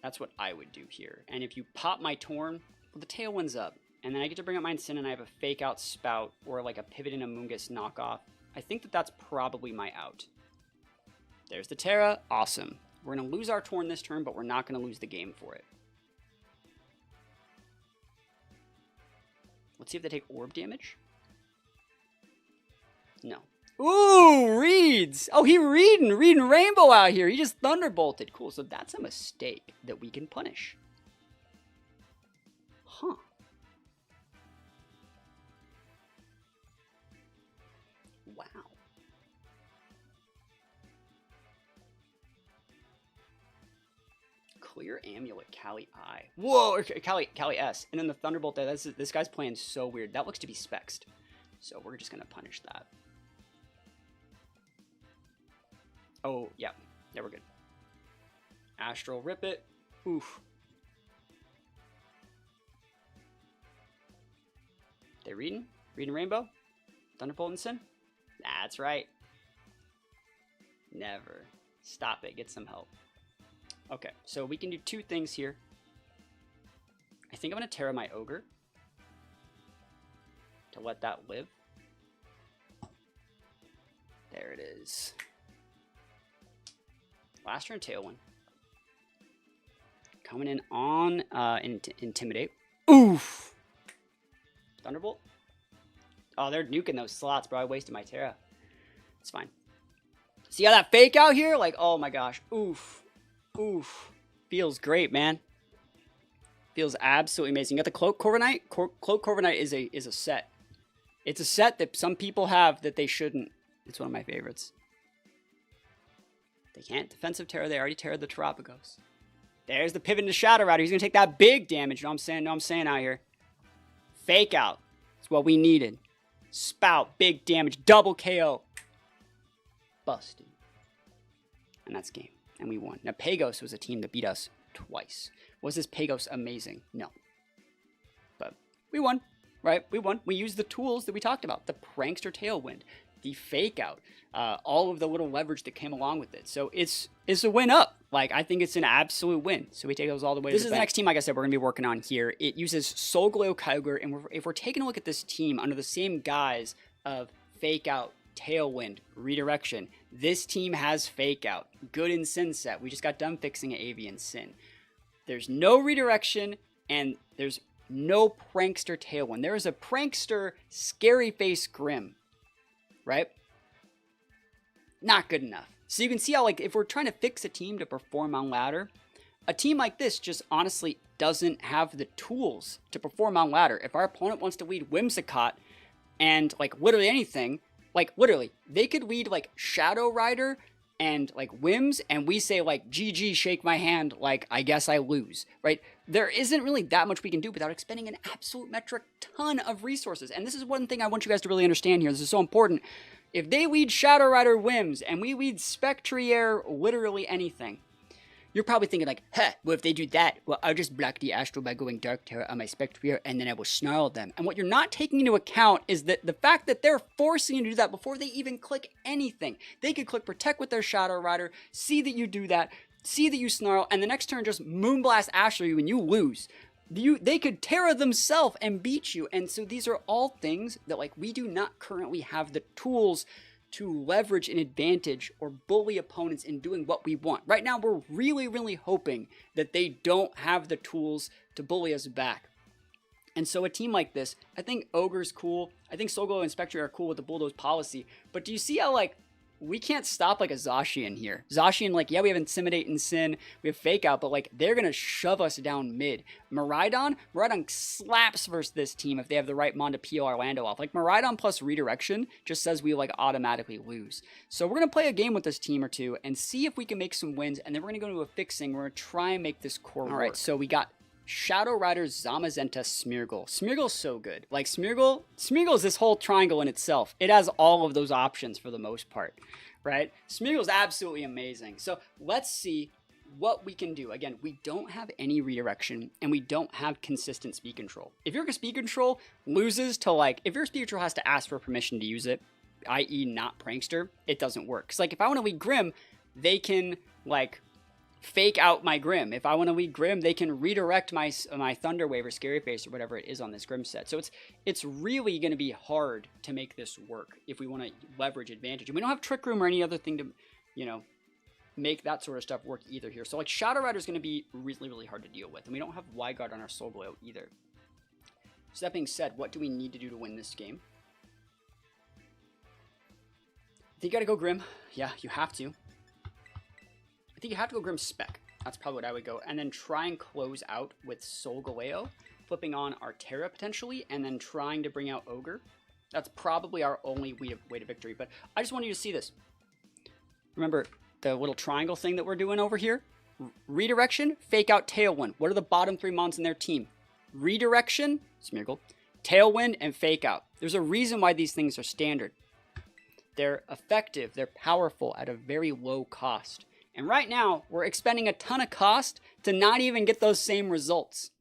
That's what I would do here. And if you pop my Torn, well, the Tailwind's up. And then I get to bring up my Sin, and I have a Fake Out Spout or like a Pivot and Amoonguss knockoff. I think that that's probably my out. There's the Terra. Awesome. We're going to lose our Torn this turn, but we're not going to lose the game for it. Let's see if they take Orb damage. No. Ooh, reads. Oh, he reading Rainbow out here. He just Thunderbolted. Cool. So that's a mistake that we can punish. Huh. Wow. Clear Amulet, Cali I. Whoa, Cali S. And then the Thunderbolt there. This guy's playing so weird. That looks to be spexed. So we're just going to punish that. Oh, yeah. Yeah, we're good. Astral Rip it. Oof. They reading? Reading Rainbow? Thunderbolt and Sin? That's right. Never. Stop it. Get some help. Okay, so we can do two things here. I think I'm going to Terra my Ogre to let that live. There it is. Last turn Tailwind. Coming in on Intimidate. Oof! Thunderbolt? Oh, they're nuking those slots, bro. I wasted my Terra. It's fine. See how that Fake Out here? Like, oh my gosh. Oof. Oof. Feels great, man. Feels absolutely amazing. You got the Cloak Corviknight. Cloak Corviknight is a set. It's a set that some people have that they shouldn't. It's one of my favorites. They can't defensive Terra. They already Terra'd the Terapagos. There's the pivot into Shadow Rider. He's going to take that big damage. You know what I'm saying out here. Fake Out. That's what we needed. Spout. Big damage. Double KO. Busted. And that's game. And we won. Now, Pagos was a team that beat us twice. Was this Pagos amazing? No. But we won, right? We won. We used the tools that we talked about. The Prankster Tailwind. The Fake Out. All of the little leverage that came along with it. So it's a win up. Like, I think it's an absolute win. So we take those all the way to the bank. This is the next team, like I said, we're going to be working on here. It uses Soul Glow Kyogre. And if we're taking a look at this team under the same guise of Fake Out, Tailwind, Redirection, this team has Fake Out. Good in Sin set. We just got done fixing an Avian Sin. There's no Redirection, and there's no Prankster Tailwind. There is a Prankster Scary Face Grim, right? Not good enough. So you can see how, like, if we're trying to fix a team to perform on ladder, a team like this just honestly doesn't have the tools to perform on ladder. If our opponent wants to lead Whimsicott and, like, literally anything, like, literally, they could lead, like, Shadow Rider and, like, Whims, and we say, like, GG, shake my hand, like, I guess I lose, right? There isn't really that much we can do without expending an absolute metric ton of resources. And this is one thing I want you guys to really understand here. This is so important. If they lead Shadow Rider Whims, and we lead Spectrier literally anything, you're probably thinking like, huh, well, if they do that, well, I'll just block the Astral by going Dark Terror on my Spectrier, and then I will snarl them. And what you're not taking into account is that the fact that they're forcing you to do that before they even click anything. They could click Protect with their Shadow Rider, see that you do that, see that you snarl, and the next turn just Moonblast Astral you and you lose. They could Terra themselves and beat you. And so these are all things that, like, we do not currently have the tools to leverage an advantage or bully opponents in doing what we want. Right now, we're really, really hoping that they don't have the tools to bully us back. And so a team like this, I think Ogre's cool. I think Soul Glow and Spectre are cool with the Bulldoze policy. But do you see how, like, we can't stop, like, a Zacian here. Zacian, like, yeah, we have Intimidate and Sin. We have Fake Out, but, like, they're going to shove us down mid. Miraidon slaps versus this team if they have the right mon to peel Orlando off. Like, Miraidon plus Redirection just says we, like, automatically lose. So we're going to play a game with this team or two and see if we can make some wins, and then we're going to go into a fixing. We're going to try and make this core work. All right, so we got Shadow Rider, Zamazenta, Smeargle. Smeargle's so good. Like, Smeargle is this whole triangle in itself. It has all of those options for the most part, right? Smeargle's absolutely amazing. So let's see what we can do. Again, we don't have any redirection, and we don't have consistent speed control. If your speed control loses to, like, if your speed control has to ask for permission to use it, i.e. not Prankster, it doesn't work. Because, like, if I want to lead Grim, they can, like, fake out my Grim. If I want to lead Grim, they can redirect my Thunder Wave or Scary Face or whatever it is on this Grim set. So it's really going to be hard to make this work if we want to leverage advantage. And we don't have Trick Room or any other thing to, you know, make that sort of stuff work either here. So, like, Shadow Rider is going to be really, really hard to deal with. And we don't have Wide Guard on our Soul Glow either. So that being said, what do we need to do to win this game? I think you got to go Grim. Yeah, you have to. I think you have to go Grim Spec. That's probably what I would go. And then try and close out with Soul Galeo, flipping on our Terra potentially, and then trying to bring out Ogre. That's probably our only way to victory. But I just want you to see this. Remember the little triangle thing that we're doing over here? Redirection, fake out Tailwind. What are the bottom 3 mons in their team? Redirection, Smeargle, Tailwind, and fake out. There's a reason why these things are standard. They're effective, they're powerful at a very low cost. And right now, we're expending a ton of cost to not even get those same results.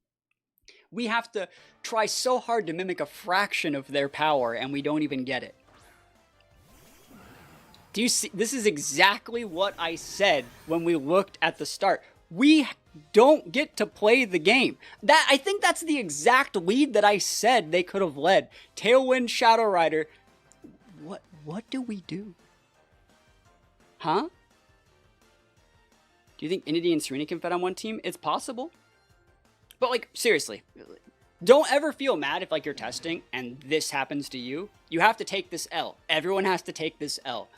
We have to try so hard to mimic a fraction of their power, and we don't even get it. Do you see? This is exactly what I said when we looked at the start. We don't get to play the game. I think that's the exact lead that I said they could have led. Tailwind, Shadow Rider. What do we do? Huh? Do you think Inity and Serena can fit on one team? It's possible. But, like, seriously, don't ever feel mad if, like, you're testing and this happens to you. You have to take this L. Everyone has to take this L.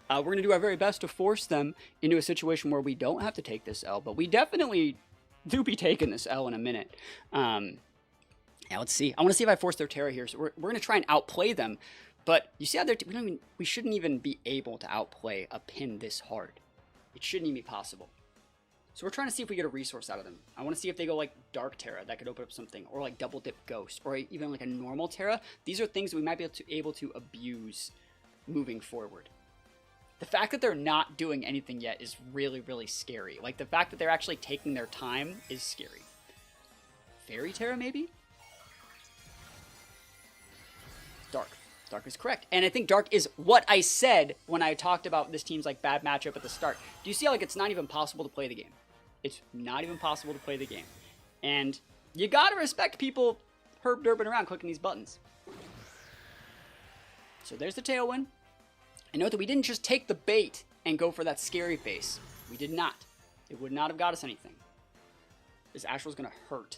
We're going to do our very best to force them into a situation where we don't have to take this L, but we definitely do be taking this L in a minute. Yeah, let's see. I want to see if I force their Terra here. So we're going to try and outplay them, but you see how we shouldn't even be able to outplay a pin this hard. It shouldn't even be possible. So we're trying to see if we get a resource out of them. I want to see if they go like Dark Terra, that could open up something, or like Double Dip Ghost, or even like a normal Terra. These are things that we might be able to abuse moving forward. The fact that they're not doing anything yet is really, really scary. Like, the fact that they're actually taking their time is scary. Fairy Terra, maybe? Dark. Dark is correct. And I think Dark is what I said when I talked about this team's, like, bad matchup at the start. Do you see how, like, it's not even possible to play the game? It's not even possible to play the game. And you gotta respect people herb-derbing around clicking these buttons. So there's the Tailwind. And note that we didn't just take the bait and go for that Scary Face. We did not. It would not have got us anything. This Astral's going to hurt.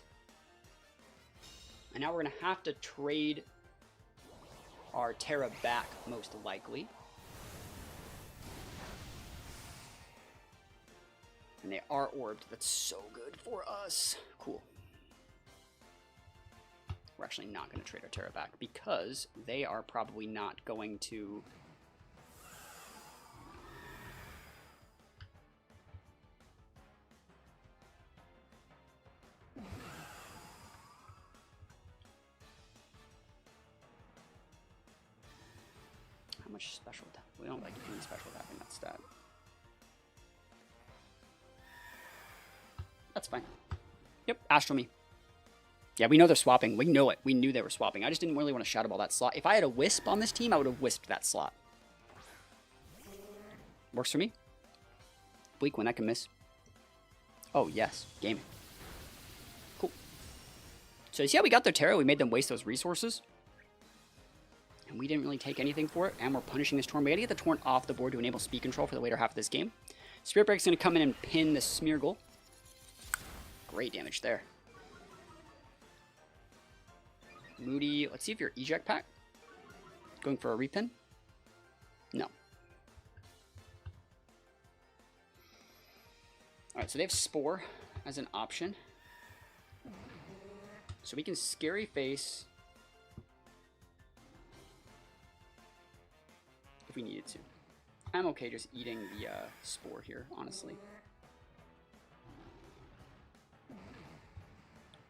And now we're going to have to trade our Terra back, most likely. And they are orbed. That's so good for us. Cool. We're actually not going to trade our Terra back because they are probably not going to... How much special attack? We don't like doing special attacking that stat. That's fine. Yep, Astral me. Yeah, we know they're swapping. We know it. We knew they were swapping. I just didn't really want to Shadow Ball that slot. If I had a Wisp on this team, I would have Wisped that slot. Works for me. Bleak when I can miss. Oh, yes. Gaming. Cool. So you see how we got their Terra? We made them waste those resources. And we didn't really take anything for it. And we're punishing this Torn. We gotta get the Torn off the board to enable speed control for the later half of this game. Spirit Break's gonna come in and pin the Smeargle. Great damage there. Moody, let's see if you're eject pack. Going for a repin? No. Alright, so they have Spore as an option. So we can Scary Face if we needed to. I'm okay just eating the Spore here, honestly.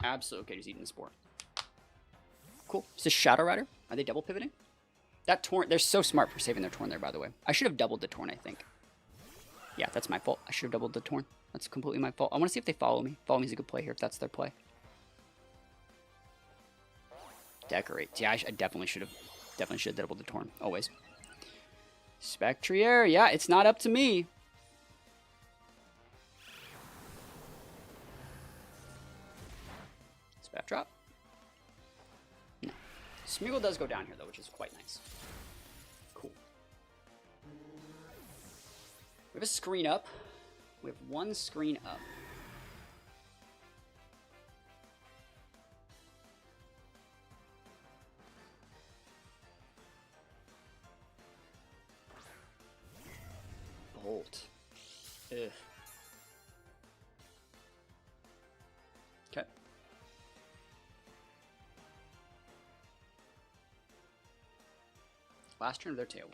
Absolutely okay just eating the Spore. Cool. Is this Shadow Rider? Are they double pivoting? That Torn, they're so smart for saving their Torn there, by the way. I should have doubled the Torn, I think. Yeah, that's my fault. I should have doubled the Torn. That's completely my fault. I want to see if they follow me. Follow me is a good play here if that's their play. Decorate. Yeah, I definitely should have doubled the Torn. Always. Spectrier. Yeah, it's not up to me. Spec drop. No. Smeargle does go down here though, which is quite nice. Cool. We have a screen up. We have one screen up. Bolt. Ugh. Okay. Last turn of their Tailwind.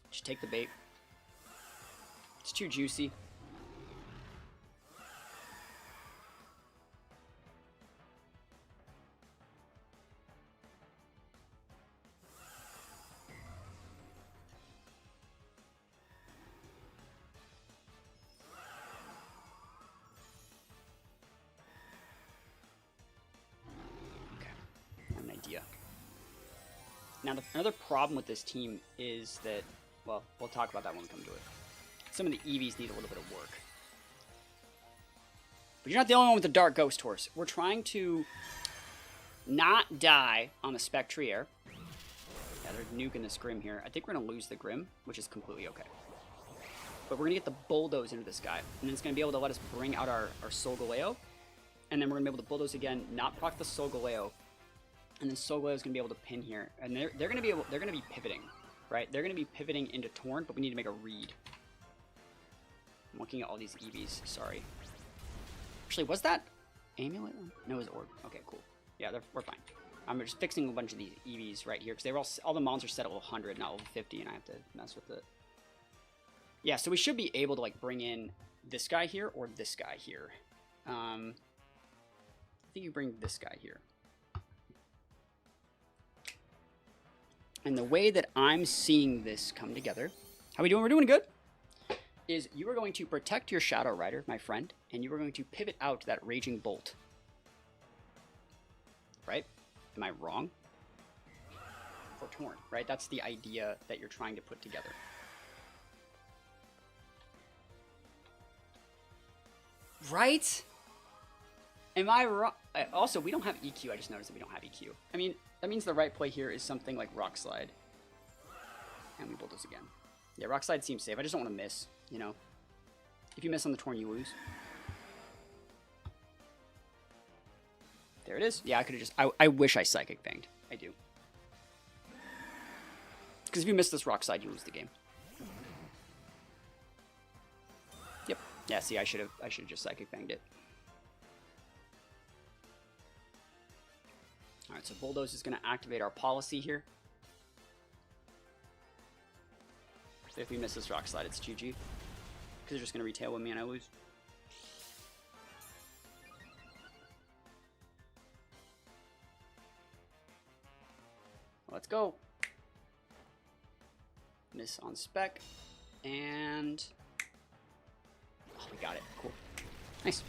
Just take the bait. It's too juicy. Okay, I have an idea. Now, another problem with this team is that, well, we'll talk about that when we come to it. Some of the EVs need a little bit of work. But you're not the only one with the Dark Ghost Horse. We're trying to not die on the Spectrier. Yeah, they're nuking this Grim here. I think we're going to lose the Grim, which is completely okay. But we're going to get the Bulldoze into this guy. And then it's going to be able to let us bring out our Solgaleo. And then we're going to be able to Bulldoze again, not proc the Solgaleo. And then Solgaleo is going to be able to pin here. And they're going to be pivoting, right? They're going to be pivoting into Torn, but we need to make a read. I'm looking at all these EVs. Sorry. Actually, was that Amulet? No, it was Orb. Okay, cool. Yeah, we're fine. I'm just fixing a bunch of these EVs right here because they were all the mons are set at level 100, not level 50, and I have to mess with it. Yeah, so we should be able to like bring in this guy here or this guy here. I think you bring this guy here. And the way that I'm seeing this come together, how we doing? We're doing good. Is you are going to protect your Shadow Rider, my friend, and you are going to pivot out that Raging Bolt. Right? Am I wrong? For Torn, right? That's the idea that you're trying to put together. Right? Am I wrong? Also, we don't have EQ. I just noticed that we don't have EQ. I mean, that means the right play here is something like Rock Slide. And we Bulldoze again. Yeah, Rock Slide seems safe. I just don't want to miss, you know. If you miss on the Torn, you lose. There it is. Yeah, I could have just... I wish I Psychic Fanged. I do. Because if you miss this Rock Slide, you lose the game. Yep. Yeah, see, I should have just Psychic Fanged it. Alright, so Bulldoze is going to activate our policy here. If we miss this Rock Slide, it's GG. Because they're just going to retail with me and I lose. Let's go. Miss on spec. And... oh, we got it. Cool. Nice.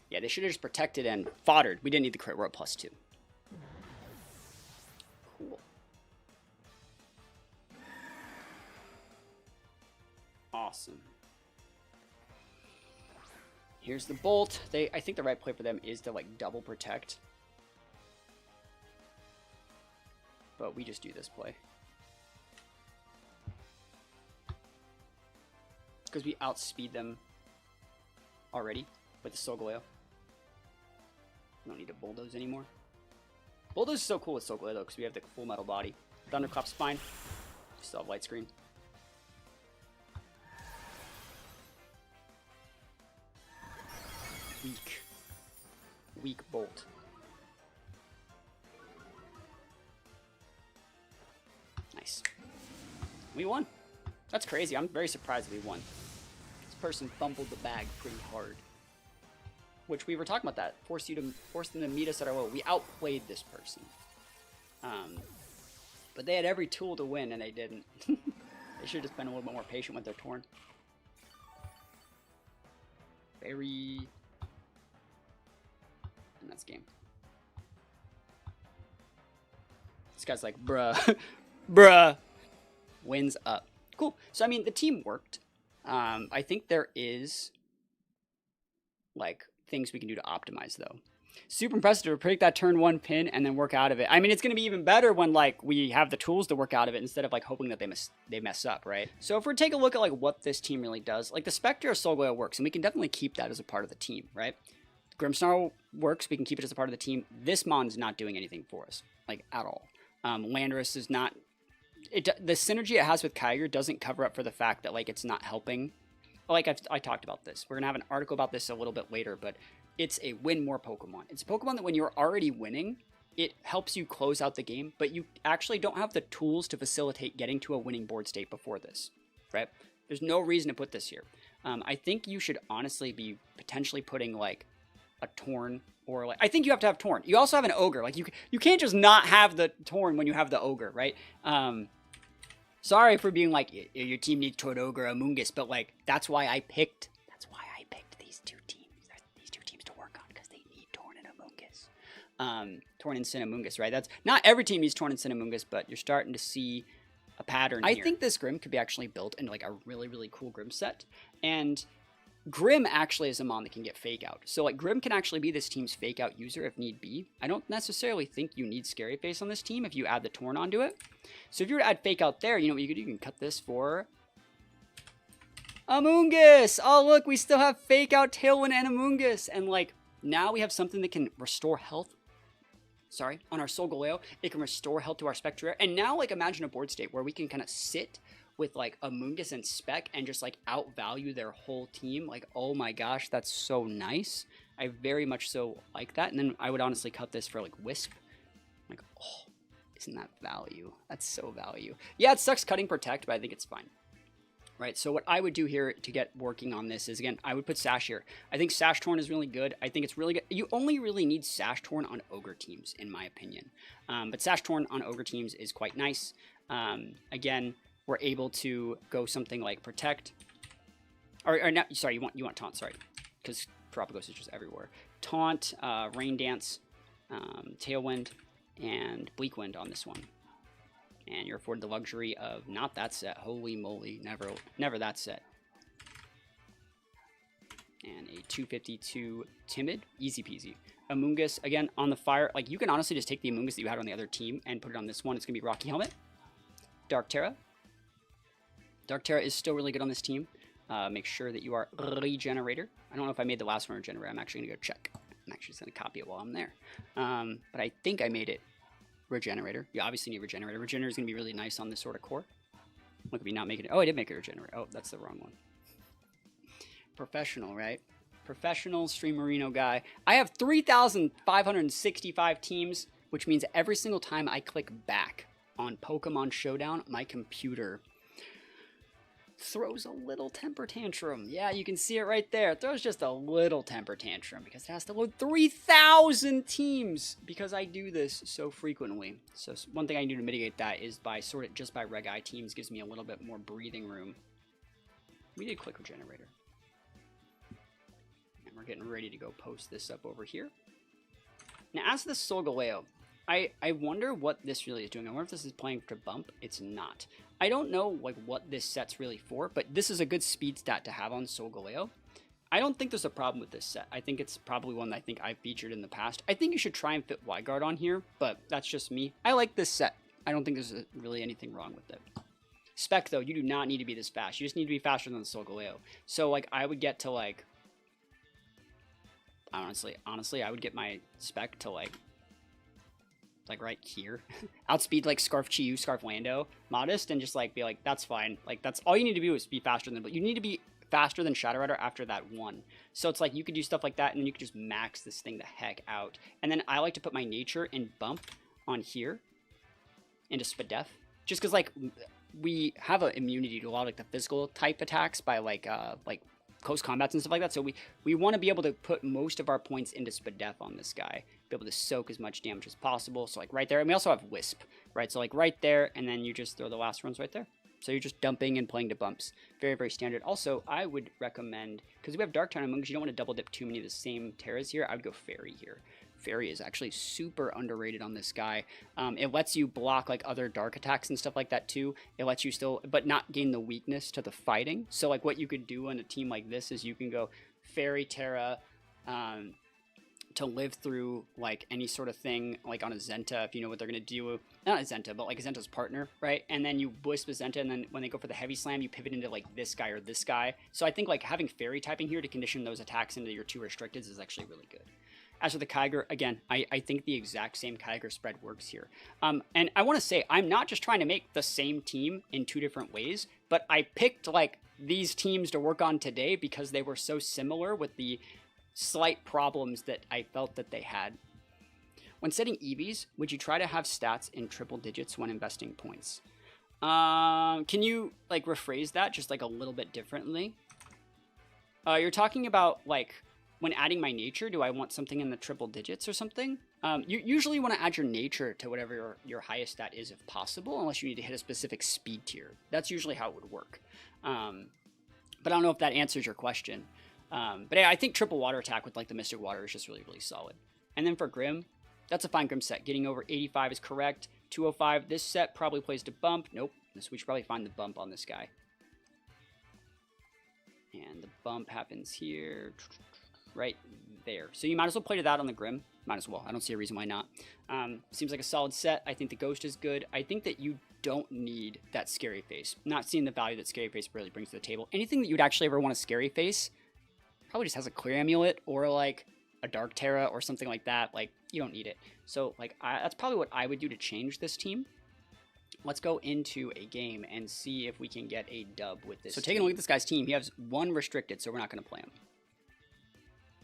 Yeah, they should have just protected and foddered. We didn't need the crit. We're at +2. Cool. Awesome. Here's the Bolt. I think the right play for them is to like double protect. But we just do this play. Because we outspeed them already with the Solgaleo. We don't need to Bulldoze anymore. Bulldoze is so cool with Solgaleo though, because we have the full metal body. Thunderclap's fine. Still have Light Screen. Weak. Weak Bolt. Nice. We won. That's crazy. I'm very surprised we won. This person fumbled the bag pretty hard. Which we were talking about that. Forced them to meet us at our low. We outplayed this person. But they had every tool to win and they didn't. They should have just been a little bit more patient with their Torn. Very... And that's game. This guy's like, bruh. Bruh. Wins up. Cool. So, I mean, the team worked. I think there is, like, things we can do to optimize, though. Super impressive to predict that turn 1 pin and then work out of it. I mean, it's going to be even better when, like, we have the tools to work out of it instead of, like, hoping that they mess up, right? So if we take a look at, like, what this team really does, like, the Spectre of Solgaleo works, and we can definitely keep that as a part of the team, right? Grimmsnarl works, we can keep it as a part of the team. This Mon's not doing anything for us, like, at all. Landorus is not... the synergy it has with Kyogre doesn't cover up for the fact that, like, it's not helping. Like, I talked about this. We're going to have an article about this a little bit later, but it's a win more Pokemon. It's a Pokemon that when you're already winning, it helps you close out the game, but you actually don't have the tools to facilitate getting to a winning board state before this, right? There's no reason to put this here. I think you should honestly be potentially putting, like, a Torn, or, like, I think you have to have Torn. You also have an Ogre. Like, you can't just not have the Torn when you have the Ogre, right? Sorry for being like, your team needs Torn, Ogre, Amoonguss, but, like, that's why I picked these two teams to work on, because they need Torn and Amoonguss. Torn and Cinnamoonguss, right? That's not every team needs Torn and Cinnamoonguss, but you're starting to see a pattern here. I think this Grimm could be actually built into, like, a really, really cool Grimm set, and Grimm actually is a mon that can get Fake Out. So, like, Grimm can actually be this team's Fake Out user if need be. I don't necessarily think you need Scary Face on this team if you add the Torn onto it. So if you were to add Fake Out there, you know what you could do? You can cut this for Amoonguss! Oh, look, we still have Fake Out, Tailwind, and Amoonguss. And, like, now we have something that can restore health. Sorry, on our Solgaleo. It can restore health to our Spectre. And now, like, imagine a board state where we can kind of sit with, like, Amoonguss and Spec and just, like, outvalue their whole team. Like, oh my gosh, that's so nice. I very much so like that. And then I would honestly cut this for, like, Wisp. Like, oh, isn't that value? That's so value. Yeah, it sucks cutting Protect, but I think it's fine. Right, so what I would do here to get working on this is, again, I would put Sash here. I think Sash Torn is really good. I think it's really good. You only really need Sash Torn on Ogre teams, in my opinion. But Sash Torn on Ogre teams is quite nice. Again, we're able to go something like Protect. Or no, sorry, you want Taunt, sorry. Because Terapagos is just everywhere. Taunt, Rain Dance, Tailwind, and Bleak Wind on this one. And you're afforded the luxury of not that set. Holy moly, never that set. And a 252 Timid, easy peasy. Amoonguss, again, on the fire. Like, you can honestly just take the Amoonguss that you had on the other team and put it on this one. It's going to be Rocky Helmet. Dark Terra. Dark Terra is still really good on this team. Make sure that you are Regenerator. I don't know if I made the last one Regenerator. I'm actually going to go check. I'm actually just going to copy it while I'm there. But I think I made it Regenerator. You obviously need Regenerator. Regenerator is going to be really nice on this sort of core. Look at me not making it. Oh, I did make it Regenerator. Oh, that's the wrong one. Professional, right? Professional Streamerino guy. I have 3,565 teams, which means every single time I click back on Pokemon Showdown, my computer throws a little temper tantrum. Yeah, you can see it right there. It throws just a little temper tantrum because it has to load 3,000 teams because I do this so frequently. So one thing I can do to mitigate that is by sort it just by Reg I teams, gives me a little bit more breathing room. We did click Regenerator. And we're getting ready to go post this up over here. Now, as the Solgaleo, I wonder what this really is doing. I wonder if this is playing to bump. It's not. I don't know like what this set's really for, but this is a good speed stat to have on Solgaleo. I don't think there's a problem with this set. I think it's probably one that I think I've featured in the past. I think you should try and fit Wyguard on here, but that's just me. I like this set. I don't think there's really anything wrong with it. Spec, though, you do not need to be this fast. You just need to be faster than the Solgaleo. So, like, I would get to, like... Honestly, I would get my Spec to, like right here. Outspeed, like, Scarf Chiyu, Scarf Lando, Modest, and just, like, be like, that's fine. Like, that's all you need to do is be faster than... But you need to be faster than Shadow Rider after that one. So it's like, you could do stuff like that, and then you could just max this thing the heck out. And then I like to put my Nature and Bump on here into Spadef. Just because, like, we have an immunity to a lot of, like, the physical type attacks by, like close combats and stuff like that. So we want to be able to put most of our points into Spadef on this guy. Be able to soak as much damage as possible. So, like, right there. And we also have Wisp, right? So, like, right there, and then you just throw the last runs right there. So you're just dumping and playing to bumps. Very, very standard. Also, I would recommend, because we have Dark Tournament, you don't want to double dip too many of the same Terras here, I would go Fairy here. Fairy is actually super underrated on this guy. It lets you block like other dark attacks and stuff like that too. It lets you still, but not gain the weakness to the fighting. So like what you could do on a team like this is you can go Fairy Terra, to live through like any sort of thing like on a Zenta, if you know what they're going to do, not a Zenta, but like a Zenta's partner, right? And then you Wisp a Zenta, and then when they go for the heavy slam, you pivot into like this guy or this guy. So I think like having fairy typing here to condition those attacks into your 2 restricteds is actually really good. As for the Kyogre, again, I think the exact same Kyogre spread works here. And I want to say, I'm not just trying to make the same team in 2 different ways, but I picked like these teams to work on today because they were so similar with the slight problems that I felt that they had. When setting EVs, would you try to have stats in triple digits when investing points? Can you like rephrase that just like a little bit differently? You're talking about like when adding my nature, do I want something in the triple digits or something? You usually want to add your nature to whatever your highest stat is if possible, unless you need to hit a specific speed tier. That's usually how it would work. But I don't know if that answers your question. But yeah, I think triple water attack with like the Mystic Water is just really, really solid. And then for Grim, that's a fine Grim set. Getting over 85 is correct. 205, this set probably plays to bump. Nope, so we should probably find the bump on this guy. And the bump happens here, right there. So you might as well play to that on the Grim. Might as well. I don't see a reason why not. Seems like a solid set. I think the Ghost is good. I think that you don't need that Scary Face. Not seeing the value that Scary Face really brings to the table. Anything that you'd actually ever want to Scary Face probably just has a Clear Amulet or like a Dark Terra or something like that. Like, you don't need it. So like that's probably what I would do to change this team. Let's go into a game and see if we can get a dub with this. So taking a look at this guy's team, he has 1 restricted, so we're not going to play him.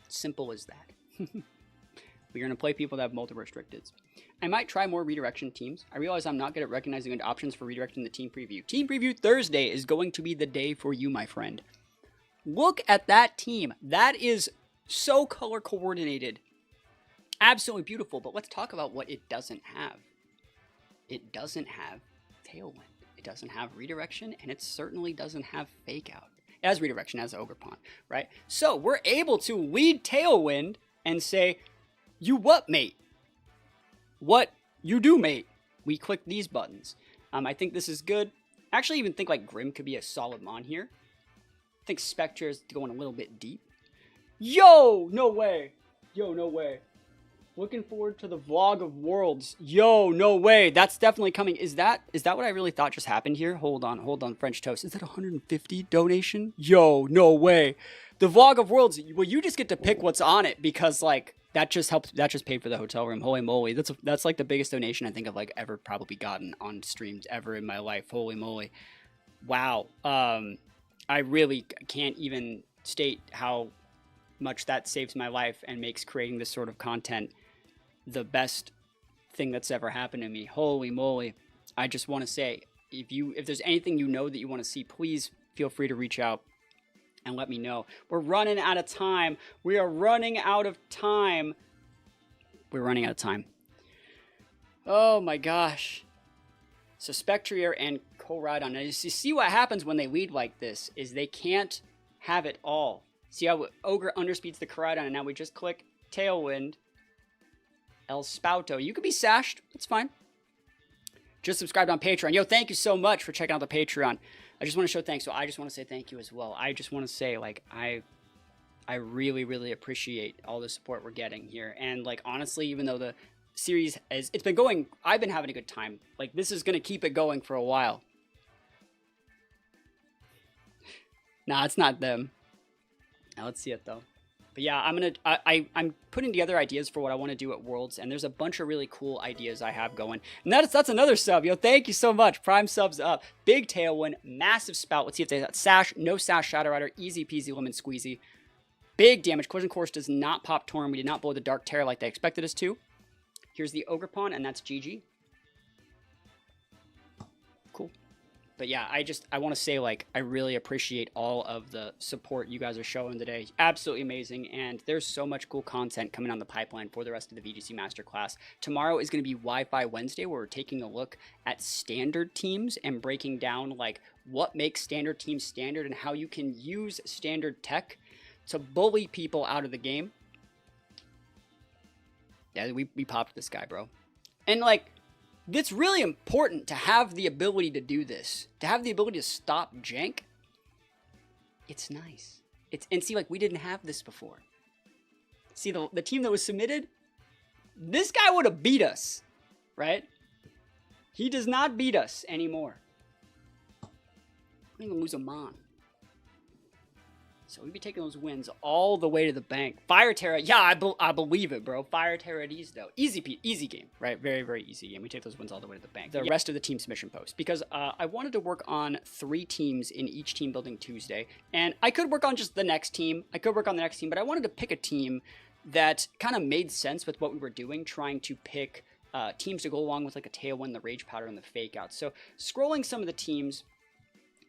Simple as that. We're going to play people that have multiple restricteds. I might try more redirection teams. I realize I'm not good at recognizing good options for redirecting the team preview. Team preview Thursday is going to be the day for you, my friend. Look at that team. That is so color coordinated. Absolutely beautiful. But let's talk about what it doesn't have. It doesn't have Tailwind. It doesn't have redirection, and it certainly doesn't have Fake Out. It has redirection, as Ogerpon, right? So we're able to lead Tailwind and say, you what, mate? What you do, mate? We click these buttons. I think this is good. I actually even think like Grim could be a solid mon here. I think Spectre is going a little bit deep. Yo, no way. Yo, no way. Looking forward to the vlog of Worlds. Yo, no way. That's definitely coming. Is that what I really thought just happened here? Hold on, French Toast. Is that 150 donation? Yo, no way. The vlog of Worlds. Well, you just get to pick what's on it because like that just helped. That just paid for the hotel room. Holy moly. That's like the biggest donation I think I've like ever probably gotten on streams ever in my life. Holy moly. Wow. I really can't even state how much that saves my life and makes creating this sort of content the best thing that's ever happened to me. Holy moly. I just want to say, if there's anything you know that you want to see, please feel free to reach out and let me know. We're running out of time. We are running out of time. We're running out of time. Oh my gosh. So Spectrier and Miraidon. Now you see what happens when they lead like this is they can't have it all. See how Ogre underspeeds the Miraidon, and now we just click Tailwind. El Spouto. You could be sashed. That's fine. Just subscribed on Patreon. Yo, thank you so much for checking out the Patreon. I just want to show thanks. So I just want to say thank you as well. I just want to say, like, I really, really appreciate all the support we're getting here. And, like, honestly, even though the series it's been going, I've been having a good time. Like, this is going to keep it going for a while. Nah, it's not them. Now let's see it though. But yeah, I'm putting together ideas for what I want to do at Worlds, and there's a bunch of really cool ideas I have going. And that's another sub, yo. Thank you so much. Prime subs up. Big Tailwind, massive spout. Let's see if they got Sash, no Sash, Shadow Rider, easy peasy lemon squeezy. Big damage. Collision Course does not pop Torn. We did not blow the Dark Terror like they expected us to. Here's the Ogerpon, and that's GG. Cool. But yeah, I want to say, like, I really appreciate all of the support you guys are showing today. Absolutely amazing. And there's so much cool content coming on the pipeline for the rest of the VGC Masterclass. Tomorrow is going to be Wi-Fi Wednesday, where we're taking a look at standard teams and breaking down, like, what makes standard teams standard and how you can use standard tech to bully people out of the game. Yeah, we popped this guy, bro. And, like, it's really important to have the ability to do this. To have the ability to stop jank. It's nice. And see, like, we didn't have this before. See, the team that was submitted, this guy would have beat us, right? He does not beat us anymore. We don't even lose a Mon. So we'd be taking those wins all the way to the bank. Fire Terra, yeah, I believe it, bro. Fire Terra these, though. Easy game, right? Very, very easy game. We take those wins all the way to the bank. The rest of the team submission post. Because I wanted to work on 3 teams in each team building Tuesday. And I could work on just the next team. I could work on the next team, but I wanted to pick a team that kind of made sense with what we were doing, trying to pick teams to go along with, like, a Tailwind, the Rage Powder, and the Fake Out. So scrolling some of the teams,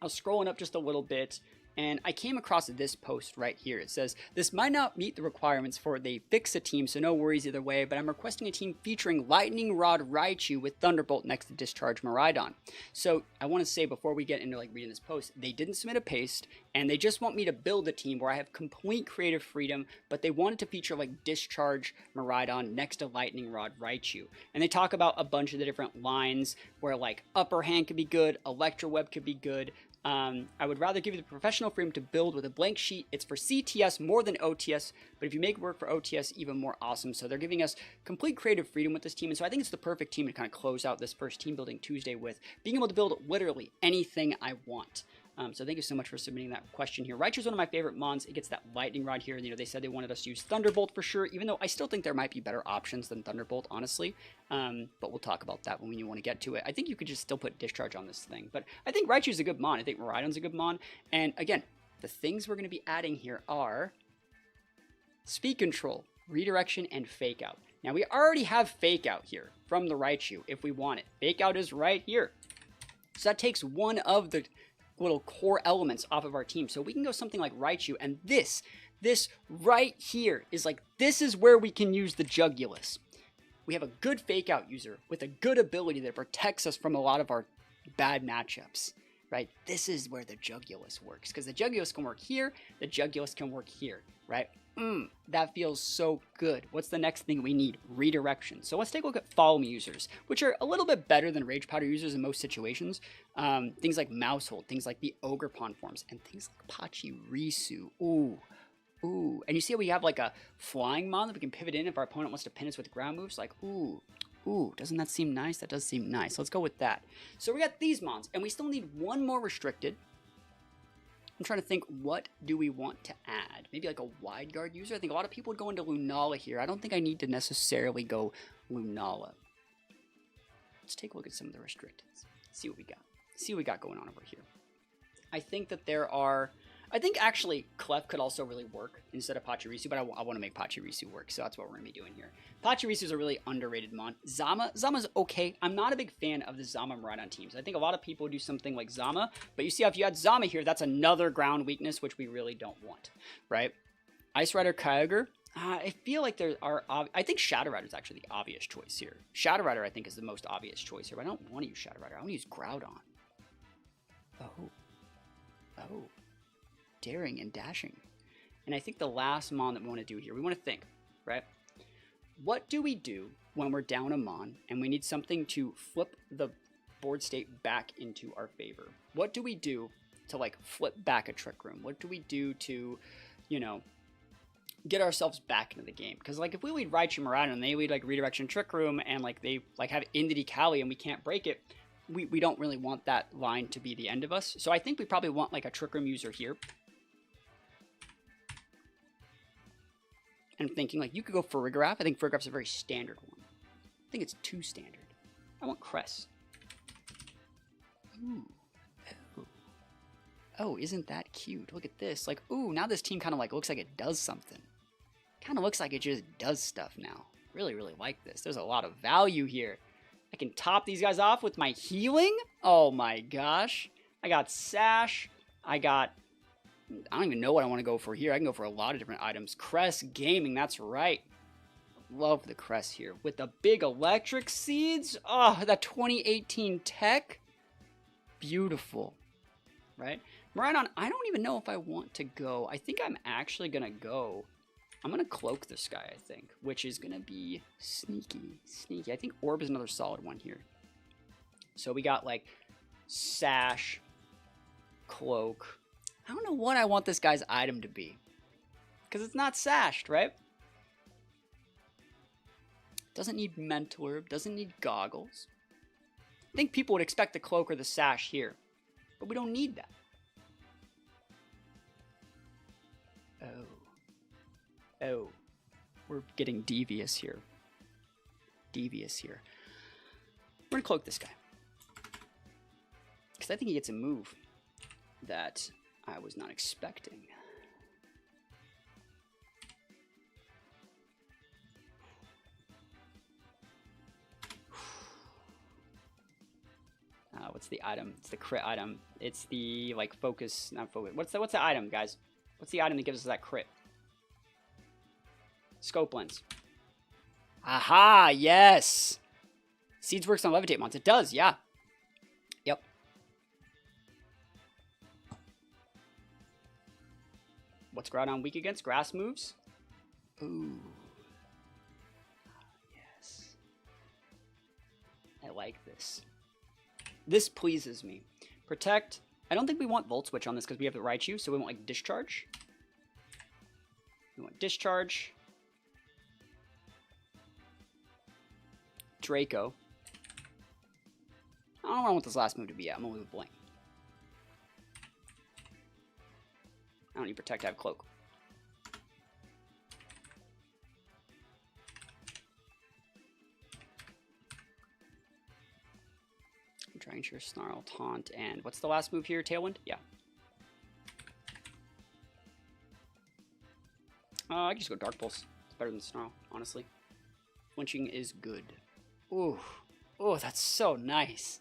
I was scrolling up just a little bit, and I came across this post right here. It says, this might not meet the requirements for they fix a team, so no worries either way, but I'm requesting a team featuring Lightning Rod Raichu with Thunderbolt next to Discharge Miraidon. So I want to say, before we get into, like, reading this post, they didn't submit a paste, and they just want me to build a team where I have complete creative freedom, but they wanted to feature, like, Discharge Miraidon next to Lightning Rod Raichu. And they talk about a bunch of the different lines where, like, Upper Hand could be good, Electro Web could be good. I would rather give you the professional freedom to build with a blank sheet. It's for CTS more than OTS, but if you make work for OTS, even more awesome. So they're giving us complete creative freedom with this team, and so I think it's the perfect team to kind of close out this first team building Tuesday with, being able to build literally anything I want. So thank you so much for submitting that question here. Raichu is one of my favorite mons. It gets that Lightning Rod here. You know, they said they wanted us to use Thunderbolt for sure, even though I still think there might be better options than Thunderbolt, honestly. But we'll talk about that when we want to get to it. I think you could just still put Discharge on this thing. But I think Raichu is a good mon. I think Miraidon's a good mon. And again, the things we're going to be adding here are Speed Control, Redirection, and Fake Out. Now, we already have Fake Out here from the Raichu if we want it. Fake Out is right here. So that takes one of the little core elements off of our team. So we can go something like Raichu, and this right here is like, this is where we can use the Jugulus. We have a good Fake Out user with a good ability that protects us from a lot of our bad matchups, right? This is where the Jugulus works, because the Jugulus can work here, the Jugulus can work here, right? That feels so good. What's the next thing we need? Redirection. So let's take a look at Follow Me users, which are a little bit better than Rage Powder users in most situations. Things like Mousehold, things like the Ogre Pond forms, and things like Pachirisu. Ooh. And you see how we have, like, a flying mon that we can pivot in if our opponent wants to pin us with ground moves? Like, ooh, doesn't that seem nice? That does seem nice. Let's go with that. So we got these mons, and we still need one more restricted. I'm trying to think, what do we want to add? Maybe like a wide guard user? I think a lot of people would go into Lunala here. I don't think I need to necessarily go Lunala. Let's take a look at some of the restricteds. See what we got. See what we got going on over here. I think that there are... I think actually Clef could also really work instead of Pachirisu, but I want to make Pachirisu work, so that's what we're going to be doing here. Pachirisu is a really underrated mon. Zama's okay. I'm not a big fan of the Zama Miraidon teams. I think a lot of people do something like Zama, but you see how if you add Zama here, that's another ground weakness, which we really don't want, right? Ice Rider Kyogre. I feel like there are... I think Shadow Rider is actually the obvious choice here. Shadow Rider, I think, is the most obvious choice here, but I don't want to use Shadow Rider. I want to use Groudon. Oh. Daring and dashing. And I think the last mon that we want to do here, we want to think, right? What do we do when we're down a mon and we need something to flip the board state back into our favor? What do we do to, like, flip back a Trick Room? What do we do to, you know, get ourselves back into the game? Because, like, if we lead Raichu Miraidon and they lead, like, Redirection Trick Room and, like, they, like, have Indity Cali and we can't break it, we don't really want that line to be the end of us. So I think we probably want, like, a Trick Room user here. And thinking, like, you could go Farigiraf. I think Farigiraf's a very standard one. I think it's too standard. I want Cress. Ooh. Oh, isn't that cute? Look at this. Like, ooh, now this team kind of, like, looks like it does something. Kind of looks like it just does stuff now. Really, really like this. There's a lot of value here. I can top these guys off with my healing. Oh my gosh. I got Sash. I don't even know what I want to go for here. I can go for a lot of different items. Crest Gaming, that's right. Love the crest here. With the big electric seeds. Oh, that 2018 tech. Beautiful. Right? Miraidon, I don't even know if I want to go. I think I'm actually going to go. I'm going to cloak this guy, I think. Which is going to be sneaky. Sneaky. I think Orb is another solid one here. So we got like Sash, Cloak. I don't know what I want this guy's item to be. Because it's not sashed, right? Doesn't need Mental Herb. Doesn't need Goggles. I think people would expect the Cloak or the Sash here. But we don't need that. Oh. We're getting devious here. Devious here. We're going to Cloak this guy. Because I think he gets a move that I was not expecting. What's the item? It's the crit item. It's the like focus, not focus. What's the item, guys? What's the item that gives us that crit? Scope lens. Aha! Yes. Seeds works on levitate mons. It does. Yeah. Yep. What's Groudon weak against? Grass moves. Ooh. Yes. I like this. This pleases me. Protect. I don't think we want Volt Switch on this because we have the Raichu, so we want like Discharge. We want Discharge. Draco. I don't know what I want this last move to be at. I'm only with Blink. I don't need Protect, I have Cloak. Drainture, Snarl, Taunt, and what's the last move here? Tailwind? Yeah. I can just go Dark Pulse. It's better than Snarl, honestly. Flinching is good. Ooh. Oh, that's so nice.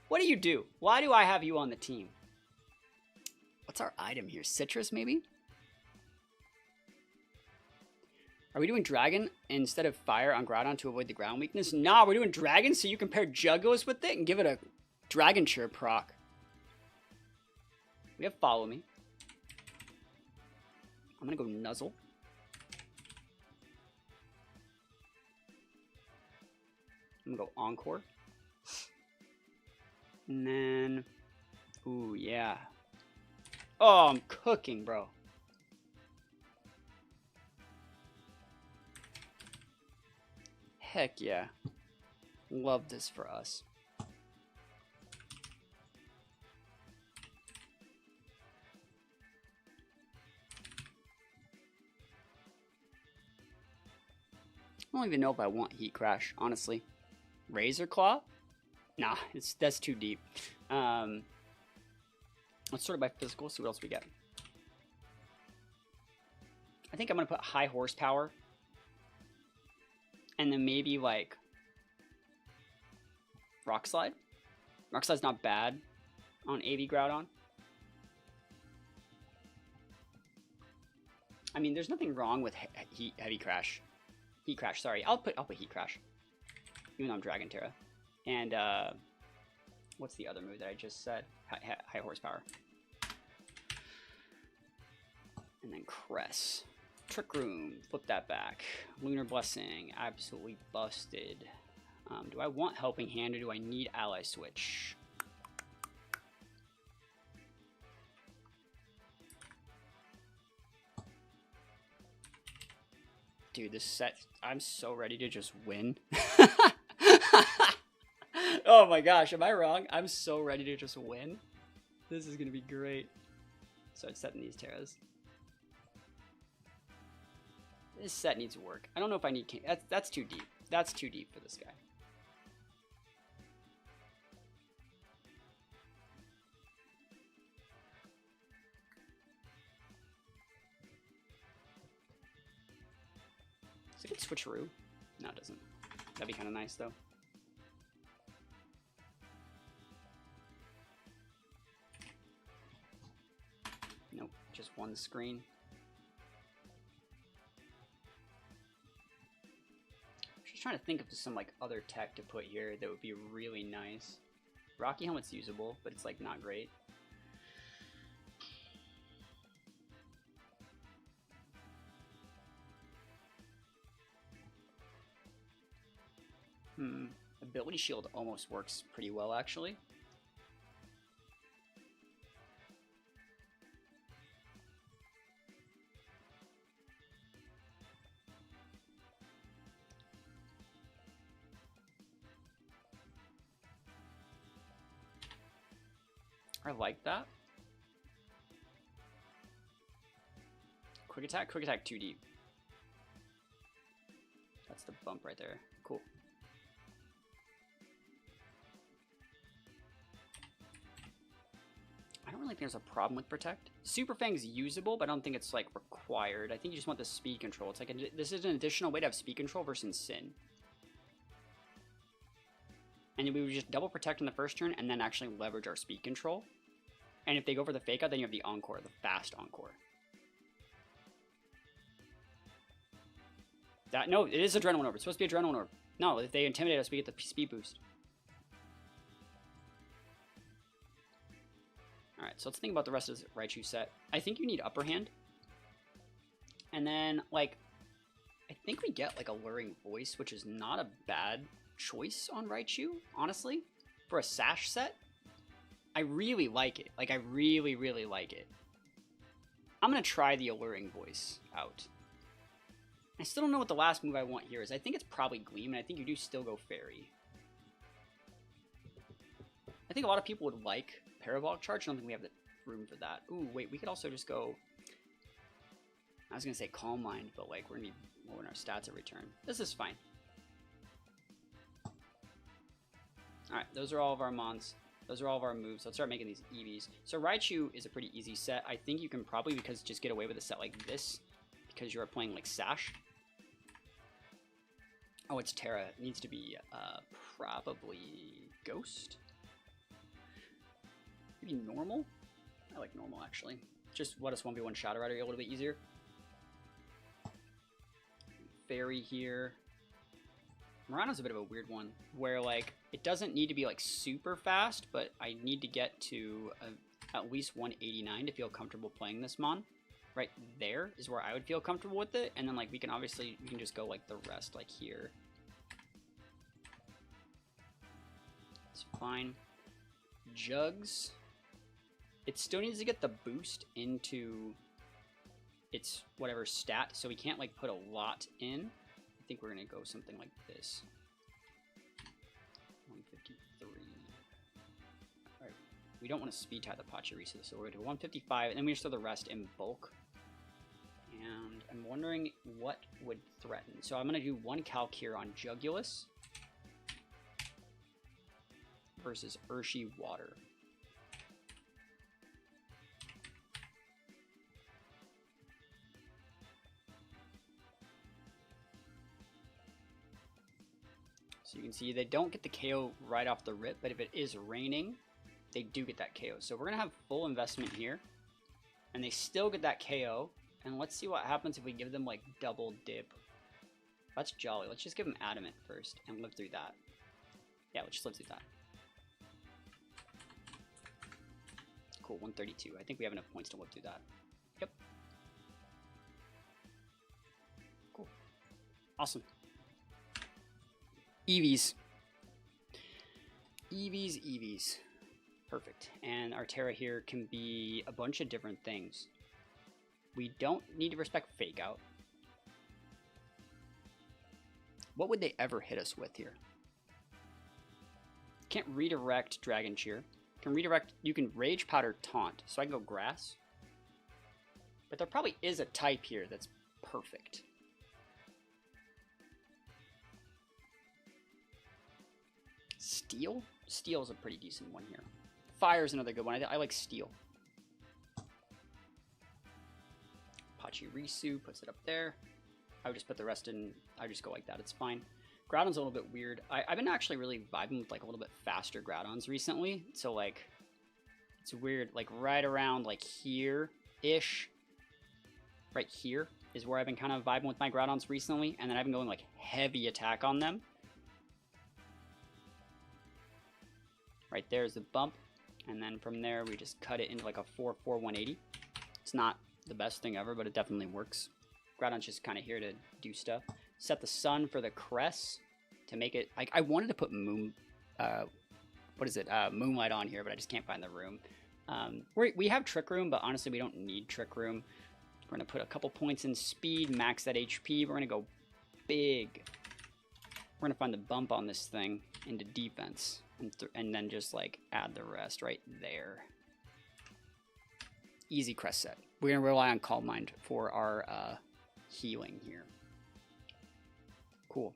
What do you do? Why do I have you on the team? What's our item here? Citrus, maybe? Are we doing Dragon instead of Fire on Groudon to avoid the ground weakness? Nah, we're doing Dragon so you can pair Juggos with it and give it a Dragon Chirp proc. We have Follow Me. I'm going to go Nuzzle. I'm going to go Encore. And then... Ooh, yeah. Oh, I'm cooking, bro. Heck yeah. Love this for us. I don't even know if I want Heat Crash, honestly. Razor Claw? Nah, that's too deep. Let's sort it by physical, see what else we get. I think I'm going to put High Horsepower. And then maybe, like, Rock Slide. Rock Slide's not bad on AV Groudon. I mean, there's nothing wrong with Heavy Crash. Heat Crash, sorry. I'll put Heat Crash. Even though I'm Dragon Terra. And, what's the other move that I just said? High Horsepower. And then Cress. Trick Room, flip that back. Lunar Blessing, absolutely busted. Do I want Helping Hand or do I need Ally Switch? Dude, this set, I'm so ready to just win. Oh my gosh, am I wrong? I'm so ready to just win. This is going to be great. So I'm setting these Terras. This set needs work. I don't know if I need... That's too deep. That's too deep for this guy. Does it get Switcheroo? No, it doesn't. That'd be kind of nice, though. just one screen. I'm just trying to think of some like other tech to put here that would be really nice. Rocky Helmet's usable, but it's like not great. Ability Shield almost works pretty well, actually. I like that. Quick attack 2D. That's the bump right there. Cool. I don't really think there's a problem with Protect. Super Fang's usable, but I don't think it's like required. I think you just want the speed control. It's like this is an additional way to have speed control versus Sin. And we would just double Protect in the first turn and then actually leverage our speed control. And if they go for the Fake Out, then you have the Encore, the fast Encore. No, it is Adrenaline Orb. It's supposed to be Adrenaline Orb. No, if they intimidate us, we get the speed boost. Alright, so let's think about the rest of the Raichu set. I think you need Upper Hand. And then, like, I think we get, like, Alluring Voice, which is not a bad choice on Raichu, honestly. For a Sash set, I really like it. Like, I really, really like it. I'm going to try the Alluring Voice out. I still don't know what the last move I want here is. I think it's probably Gleam, and I think you do still go Fairy. I think a lot of people would like Parabolic Charge. I don't think we have the room for that. Ooh, wait, we could also just go... I was going to say Calm Mind, but like we're going to be lowering our stats every turn. This is fine. Alright, those are all of our Mons. Those are all of our moves. Let's start making these EVs. So Raichu is a pretty easy set. I think you can probably just get away with a set like this because you're playing like Sash. Oh, it's Terra. It needs to be probably Ghost. Maybe Normal? I like Normal, actually. Just let us 1v1 Shadow Rider a little bit easier. Fairy here. Miraidon's a bit of a weird one, where, like, it doesn't need to be, like, super fast, but I need to get to at least 189 to feel comfortable playing this Mon. Right there is where I would feel comfortable with it, and then, like, we can just go, like, the rest, like, here. It's fine. Jugs. It still needs to get the boost into its whatever stat, so we can't, like, put a lot in. I think we're going to go something like this. 153. Alright, we don't want to speed tie the Pachirisu, so we're going to do 155, and then we just throw the rest in bulk. And I'm wondering what would threaten. So I'm going to do one calc here on Jugulus versus Urshi Water. So you can see they don't get the KO right off the rip, but if it is raining, they do get that KO. So we're going to have full investment here, and they still get that KO. And let's see what happens if we give them, like, double dip. That's jolly. Let's just give them Adamant first and live through that. Yeah, let's just live through that. Cool, 132. I think we have enough points to live through that. Yep. Cool. Awesome. EVs. EVs. Perfect. And our Terra here can be a bunch of different things. We don't need to respect Fake Out. What would they ever hit us with here? Can't redirect Dragon Cheer. Can redirect, you can Rage Powder Taunt, so I can go Grass. But there probably is a type here that's perfect. Steel? Steel's a pretty decent one here. Fire's another good one. I like Steel. Pachirisu puts it up there. I would just put the rest in. I would just go like that. It's fine. Groudon's a little bit weird. I've been actually really vibing with like a little bit faster Groudons recently. So like, it's weird. Like right around like here, ish. Right here is where I've been kind of vibing with my Groudons recently, and then I've been going like heavy attack on them. Right there is the bump, and then from there we just cut it into like a 4-4 180. It's not the best thing ever, but it definitely works. Groudon's just kind of here to do stuff. Set the sun for the crest to make it like I wanted to put moonlight on here, but I just can't find the room. We have Trick Room, but honestly we don't need Trick Room. We're gonna put a couple points in speed, max that HP. We're gonna go big. We're gonna find the bump on this thing into defense, and then just like add the rest right there. Easy crest set. We're gonna rely on Calm Mind for our healing here. Cool.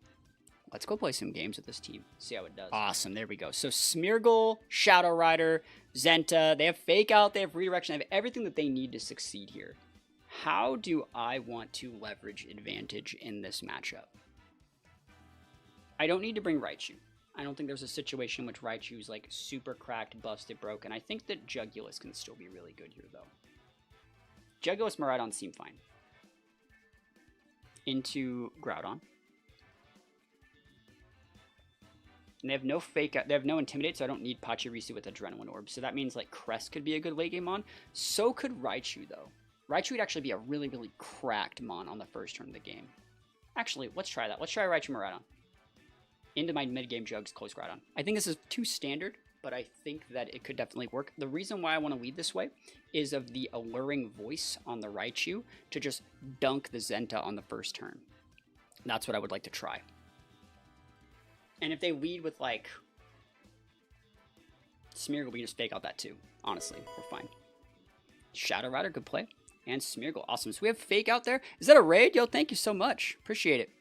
Let's go play some games with this team. See how it does. Awesome. There we go. So Smeargle, Shadow Rider, Zenta. They have Fake Out. They have Redirection. They have everything that they need to succeed here. How do I want to leverage advantage in this matchup? I don't need to bring Raichu. I don't think there's a situation in which Raichu's like super cracked, busted, broken. I think that Jugulis can still be really good here though. Jugulis, Miraidon seem fine. Into Groudon. And they have no Fake Out. They have no Intimidate, so I don't need Pachirisu with Adrenaline Orb. So that means like Crest could be a good late game mon. So could Raichu though. Raichu would actually be a really, really cracked mon on the first turn of the game. Actually, let's try that. Let's try Raichu Miraidon. Into my mid-game Jugs, close Groudon. I think this is too standard, but I think that it could definitely work. The reason why I want to lead this way is of the alluring voice on the Raichu to just dunk the Zenta on the first turn. That's what I would like to try. And if they lead with, like, Smeargle, we can just Fake Out that too. Honestly, we're fine. Shadow Rider, good play. And Smeargle, awesome. So we have Fake Out there. Is that a raid? Yo, thank you so much. Appreciate it.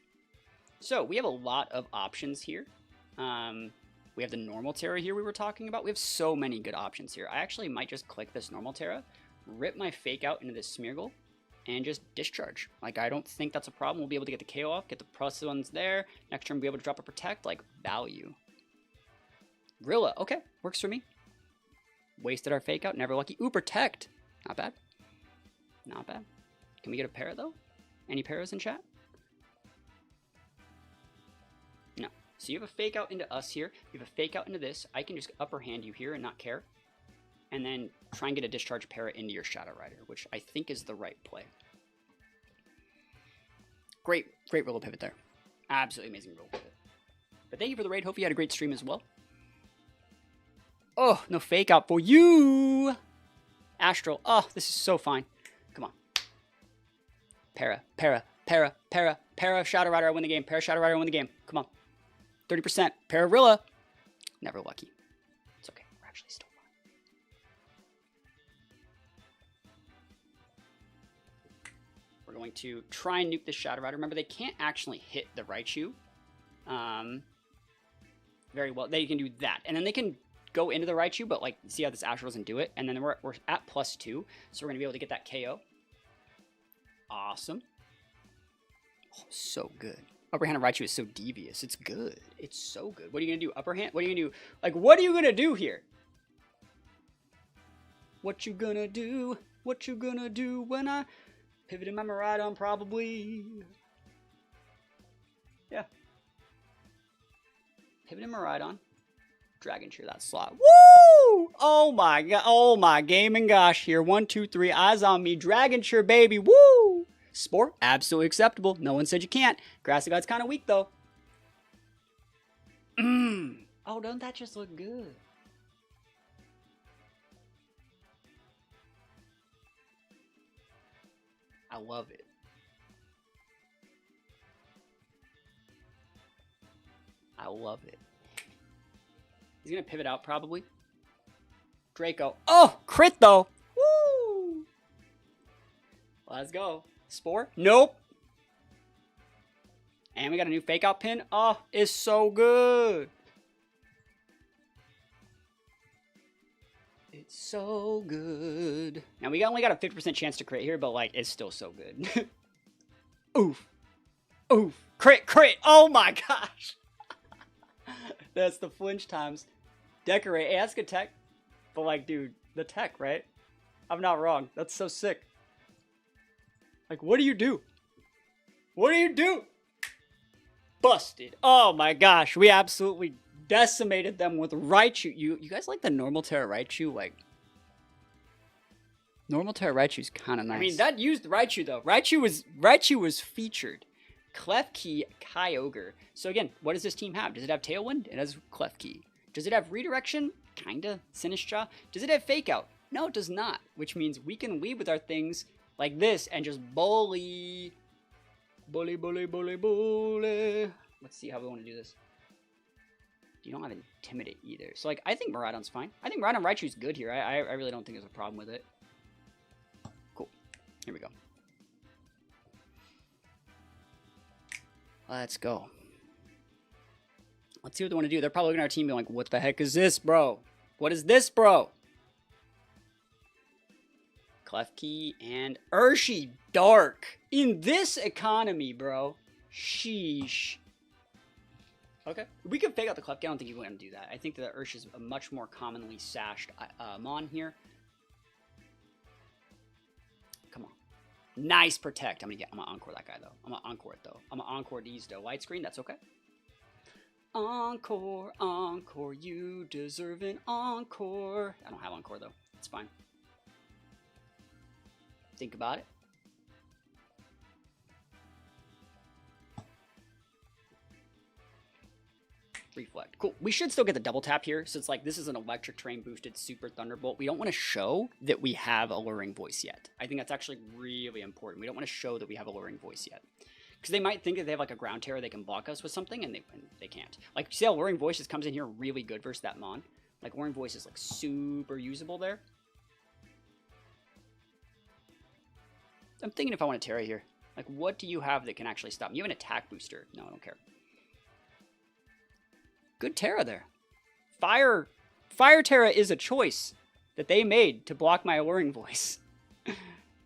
So we have a lot of options here. We have the normal Terra here we were talking about. We have so many good options here. I actually might just click this normal Terra, rip my Fake Out into this Smeargle, and just discharge. Like, I don't think that's a problem. We'll be able to get the KO off, get the plus ones there. Next turn, we'll be able to drop a Protect, like, value. Rilla, okay, works for me. Wasted our Fake Out, never lucky. Ooh, Protect. Not bad. Not bad. Can we get a para, though? Any paras in chat? No. So you have a Fake Out into us here. You have a Fake Out into this. I can just upper hand you here and not care. And then try and get a Discharge para into your Shadow Rider, which I think is the right play. Great Rilla pivot there. Absolutely amazing Rilla pivot. But thank you for the raid. Hope you had a great stream as well. Oh, no Fake Out for you! Astral. Oh, this is so fine. Come on. Para, Shadow Rider, I win the game. Para, Shadow Rider, I win the game. Come on. 30%. Para, Rilla. Never lucky. It's okay. We're actually still fine. We're going to try and nuke this Shadow Rider. Remember, they can't actually hit the Raichu very well. They can do that. And then they can go into the Raichu, but like, see how this Astral doesn't do it? And then we're at +2, so we're going to be able to get that KO. Awesome. Oh, so good. Upper hand of Raichu is so devious. It's good. It's so good. What are you going to do? Upper hand? What are you going to do? Like, what are you going to do here? What you going to do? What you going to do when I pivot in my Miraidon? Probably. Yeah. Pivot in Miraidon. Dragon Cheer that slot. Woo! Oh my god. Oh my gaming gosh here. 1, 2, 3. Eyes on me. Dragon Cheer, baby. Woo! Sport, absolutely acceptable. No one said you can't. Grassy God's kind of weak, though. Oh, doesn't that just look good? I love it. I love it. He's going to pivot out, probably. Draco. Oh, crit, though. Woo! Let's go. Spore? Nope. And we got a new Fake Out pin. Oh, it's so good. It's so good. Now, we only got a 50% chance to crit here, but, like, it's still so good. Oof. Oof. Crit, crit. Oh, my gosh. That's the flinch times. Decorate. Hey, that's good tech. But, like, dude, the tech, right? I'm not wrong. That's so sick. Like, what do you do? What do you do? Busted. Oh my gosh, we absolutely decimated them with Raichu. You guys like the normal Terra Raichu? Like, normal Terra Raichu's kind of nice. I mean, that used Raichu though. Raichu was featured. Klefki, Kyogre. So again, what does this team have? Does it have Tailwind? It has Klefki. Does it have Redirection? Kinda. Sinistcha. Does it have Fake Out? No, it does not. Which means we can lead with our things like this and just bully. Bully, bully, bully, bully. Let's see how we want to do this. You don't have Intimidate either. So, like, I think Miraidon's fine. I think Miraidon Raichu's good here. I really don't think there's a problem with it. Cool. Here we go. Let's go. Let's see what they want to do. They're probably looking at our team being like, what the heck is this, bro? What is this, bro? Klefki and Urshi Dark. In this economy, bro. Sheesh. Okay. We could fake out the Klefki. I don't think you want to do that. I think that Ursh is a much more commonly sashed Mon here. Come on. Nice Protect. I'm gonna Encore that guy, though. I'm gonna Encore it, though. I'm gonna Encore these, though. Light Screen, that's okay. Encore, Encore, you deserve an Encore. I don't have Encore, though. It's fine. Think about it. Reflect. Cool. We should still get the double tap here. So it's like this is an electric train boosted super thunderbolt. We don't want to show that we have alluring voice yet. I think that's actually really important. We don't want to show that we have alluring voice yet. Because they might think that they have like a ground terror, they can block us with something, and they can't. Like, see how alluring voice just comes in here really good versus that Mon? Like, alluring voice is like super usable there. I'm thinking if I want to Terra here. Like, what do you have that can actually stop me? You have an attack booster. No, I don't care. Good Terra there. Fire Terra is a choice that they made to block my alluring voice.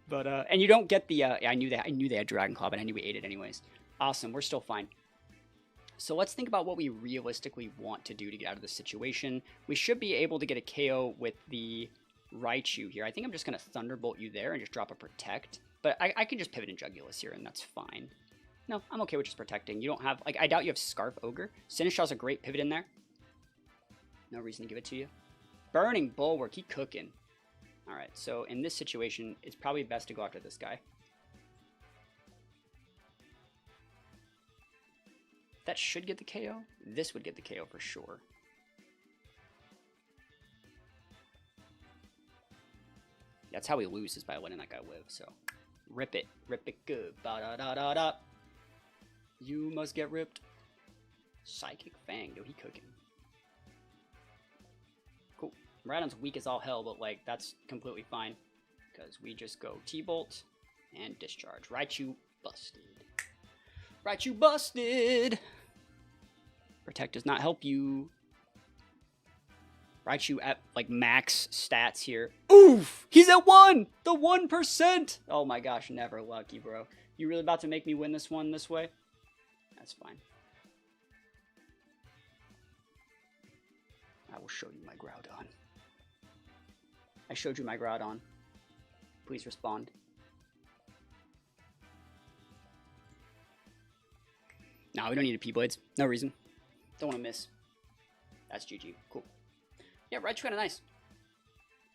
But and you don't get the I knew they had Dragon Claw, but I knew we ate it anyways. Awesome, we're still fine. So let's think about what we realistically want to do to get out of this situation. We should be able to get a KO with the Raichu here. I think I'm just gonna Thunderbolt you there and just drop a Protect. But I can just pivot in Jugulus here, and that's fine. No, I'm okay with just protecting. You don't have, like, I doubt you have Scarf Ogre. Sinistcha's a great pivot in there. No reason to give it to you. Burning Bulwark, he cooking. Alright, so in this situation, it's probably best to go after this guy. That should get the KO. This would get the KO for sure. That's how we lose, is by letting that guy live, so. Rip it good. Ba-da-da-da-da. You must get ripped. Psychic Fang. Dude, he cooking. Cool. Miraidon's weak as all hell, but, like, that's completely fine. Because we just go T-Bolt and Discharge. Raichu busted. Raichu busted! Protect does not help you. Raichu at, like, max stats here. Oof! He's at 1! The 1%! Oh my gosh, never lucky, bro. You really about to make me win this one this way? That's fine. I will show you my Groudon. I showed you my Groudon. Please respond. No, we don't need a P-Blades. No reason. Don't want to miss. That's GG. Cool. Yeah, Raichu kind of nice.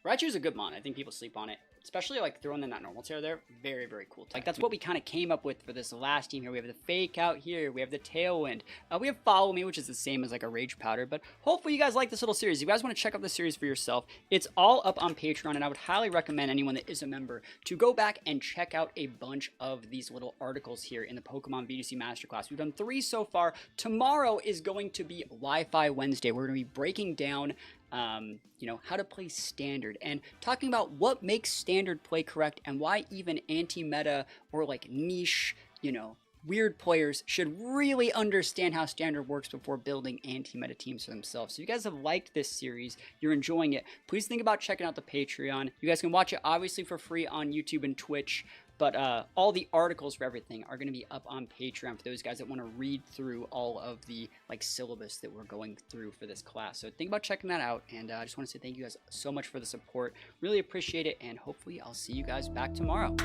Raichu's a good Mon. I think people sleep on it. Especially, like, throwing in that normal Terra there. Very, very cool. Like, that's what we kind of came up with for this last team here. We have the Fake Out here. We have the Tailwind. We have Follow Me, which is the same as, like, a Rage Powder. But hopefully you guys like this little series. If you guys want to check out the series for yourself, it's all up on Patreon. And I would highly recommend anyone that is a member to go back and check out a bunch of these little articles here in the Pokemon VGC Masterclass. We've done 3 so far. Tomorrow is going to be Wi-Fi Wednesday. We're going to be breaking down you know, how to play standard and talking about what makes standard play correct and why even anti-meta or like niche, you know, weird players should really understand how standard works before building anti-meta teams for themselves. So if you guys have liked this series, you're enjoying it, please think about checking out the Patreon. You guys can watch it obviously for free on YouTube and Twitch. But all the articles for everything are going to be up on Patreon for those guys that want to read through all of the like syllabus that we're going through for this class. So think about checking that out. And I just want to say thank you guys so much for the support. Really appreciate it. And hopefully I'll see you guys back tomorrow.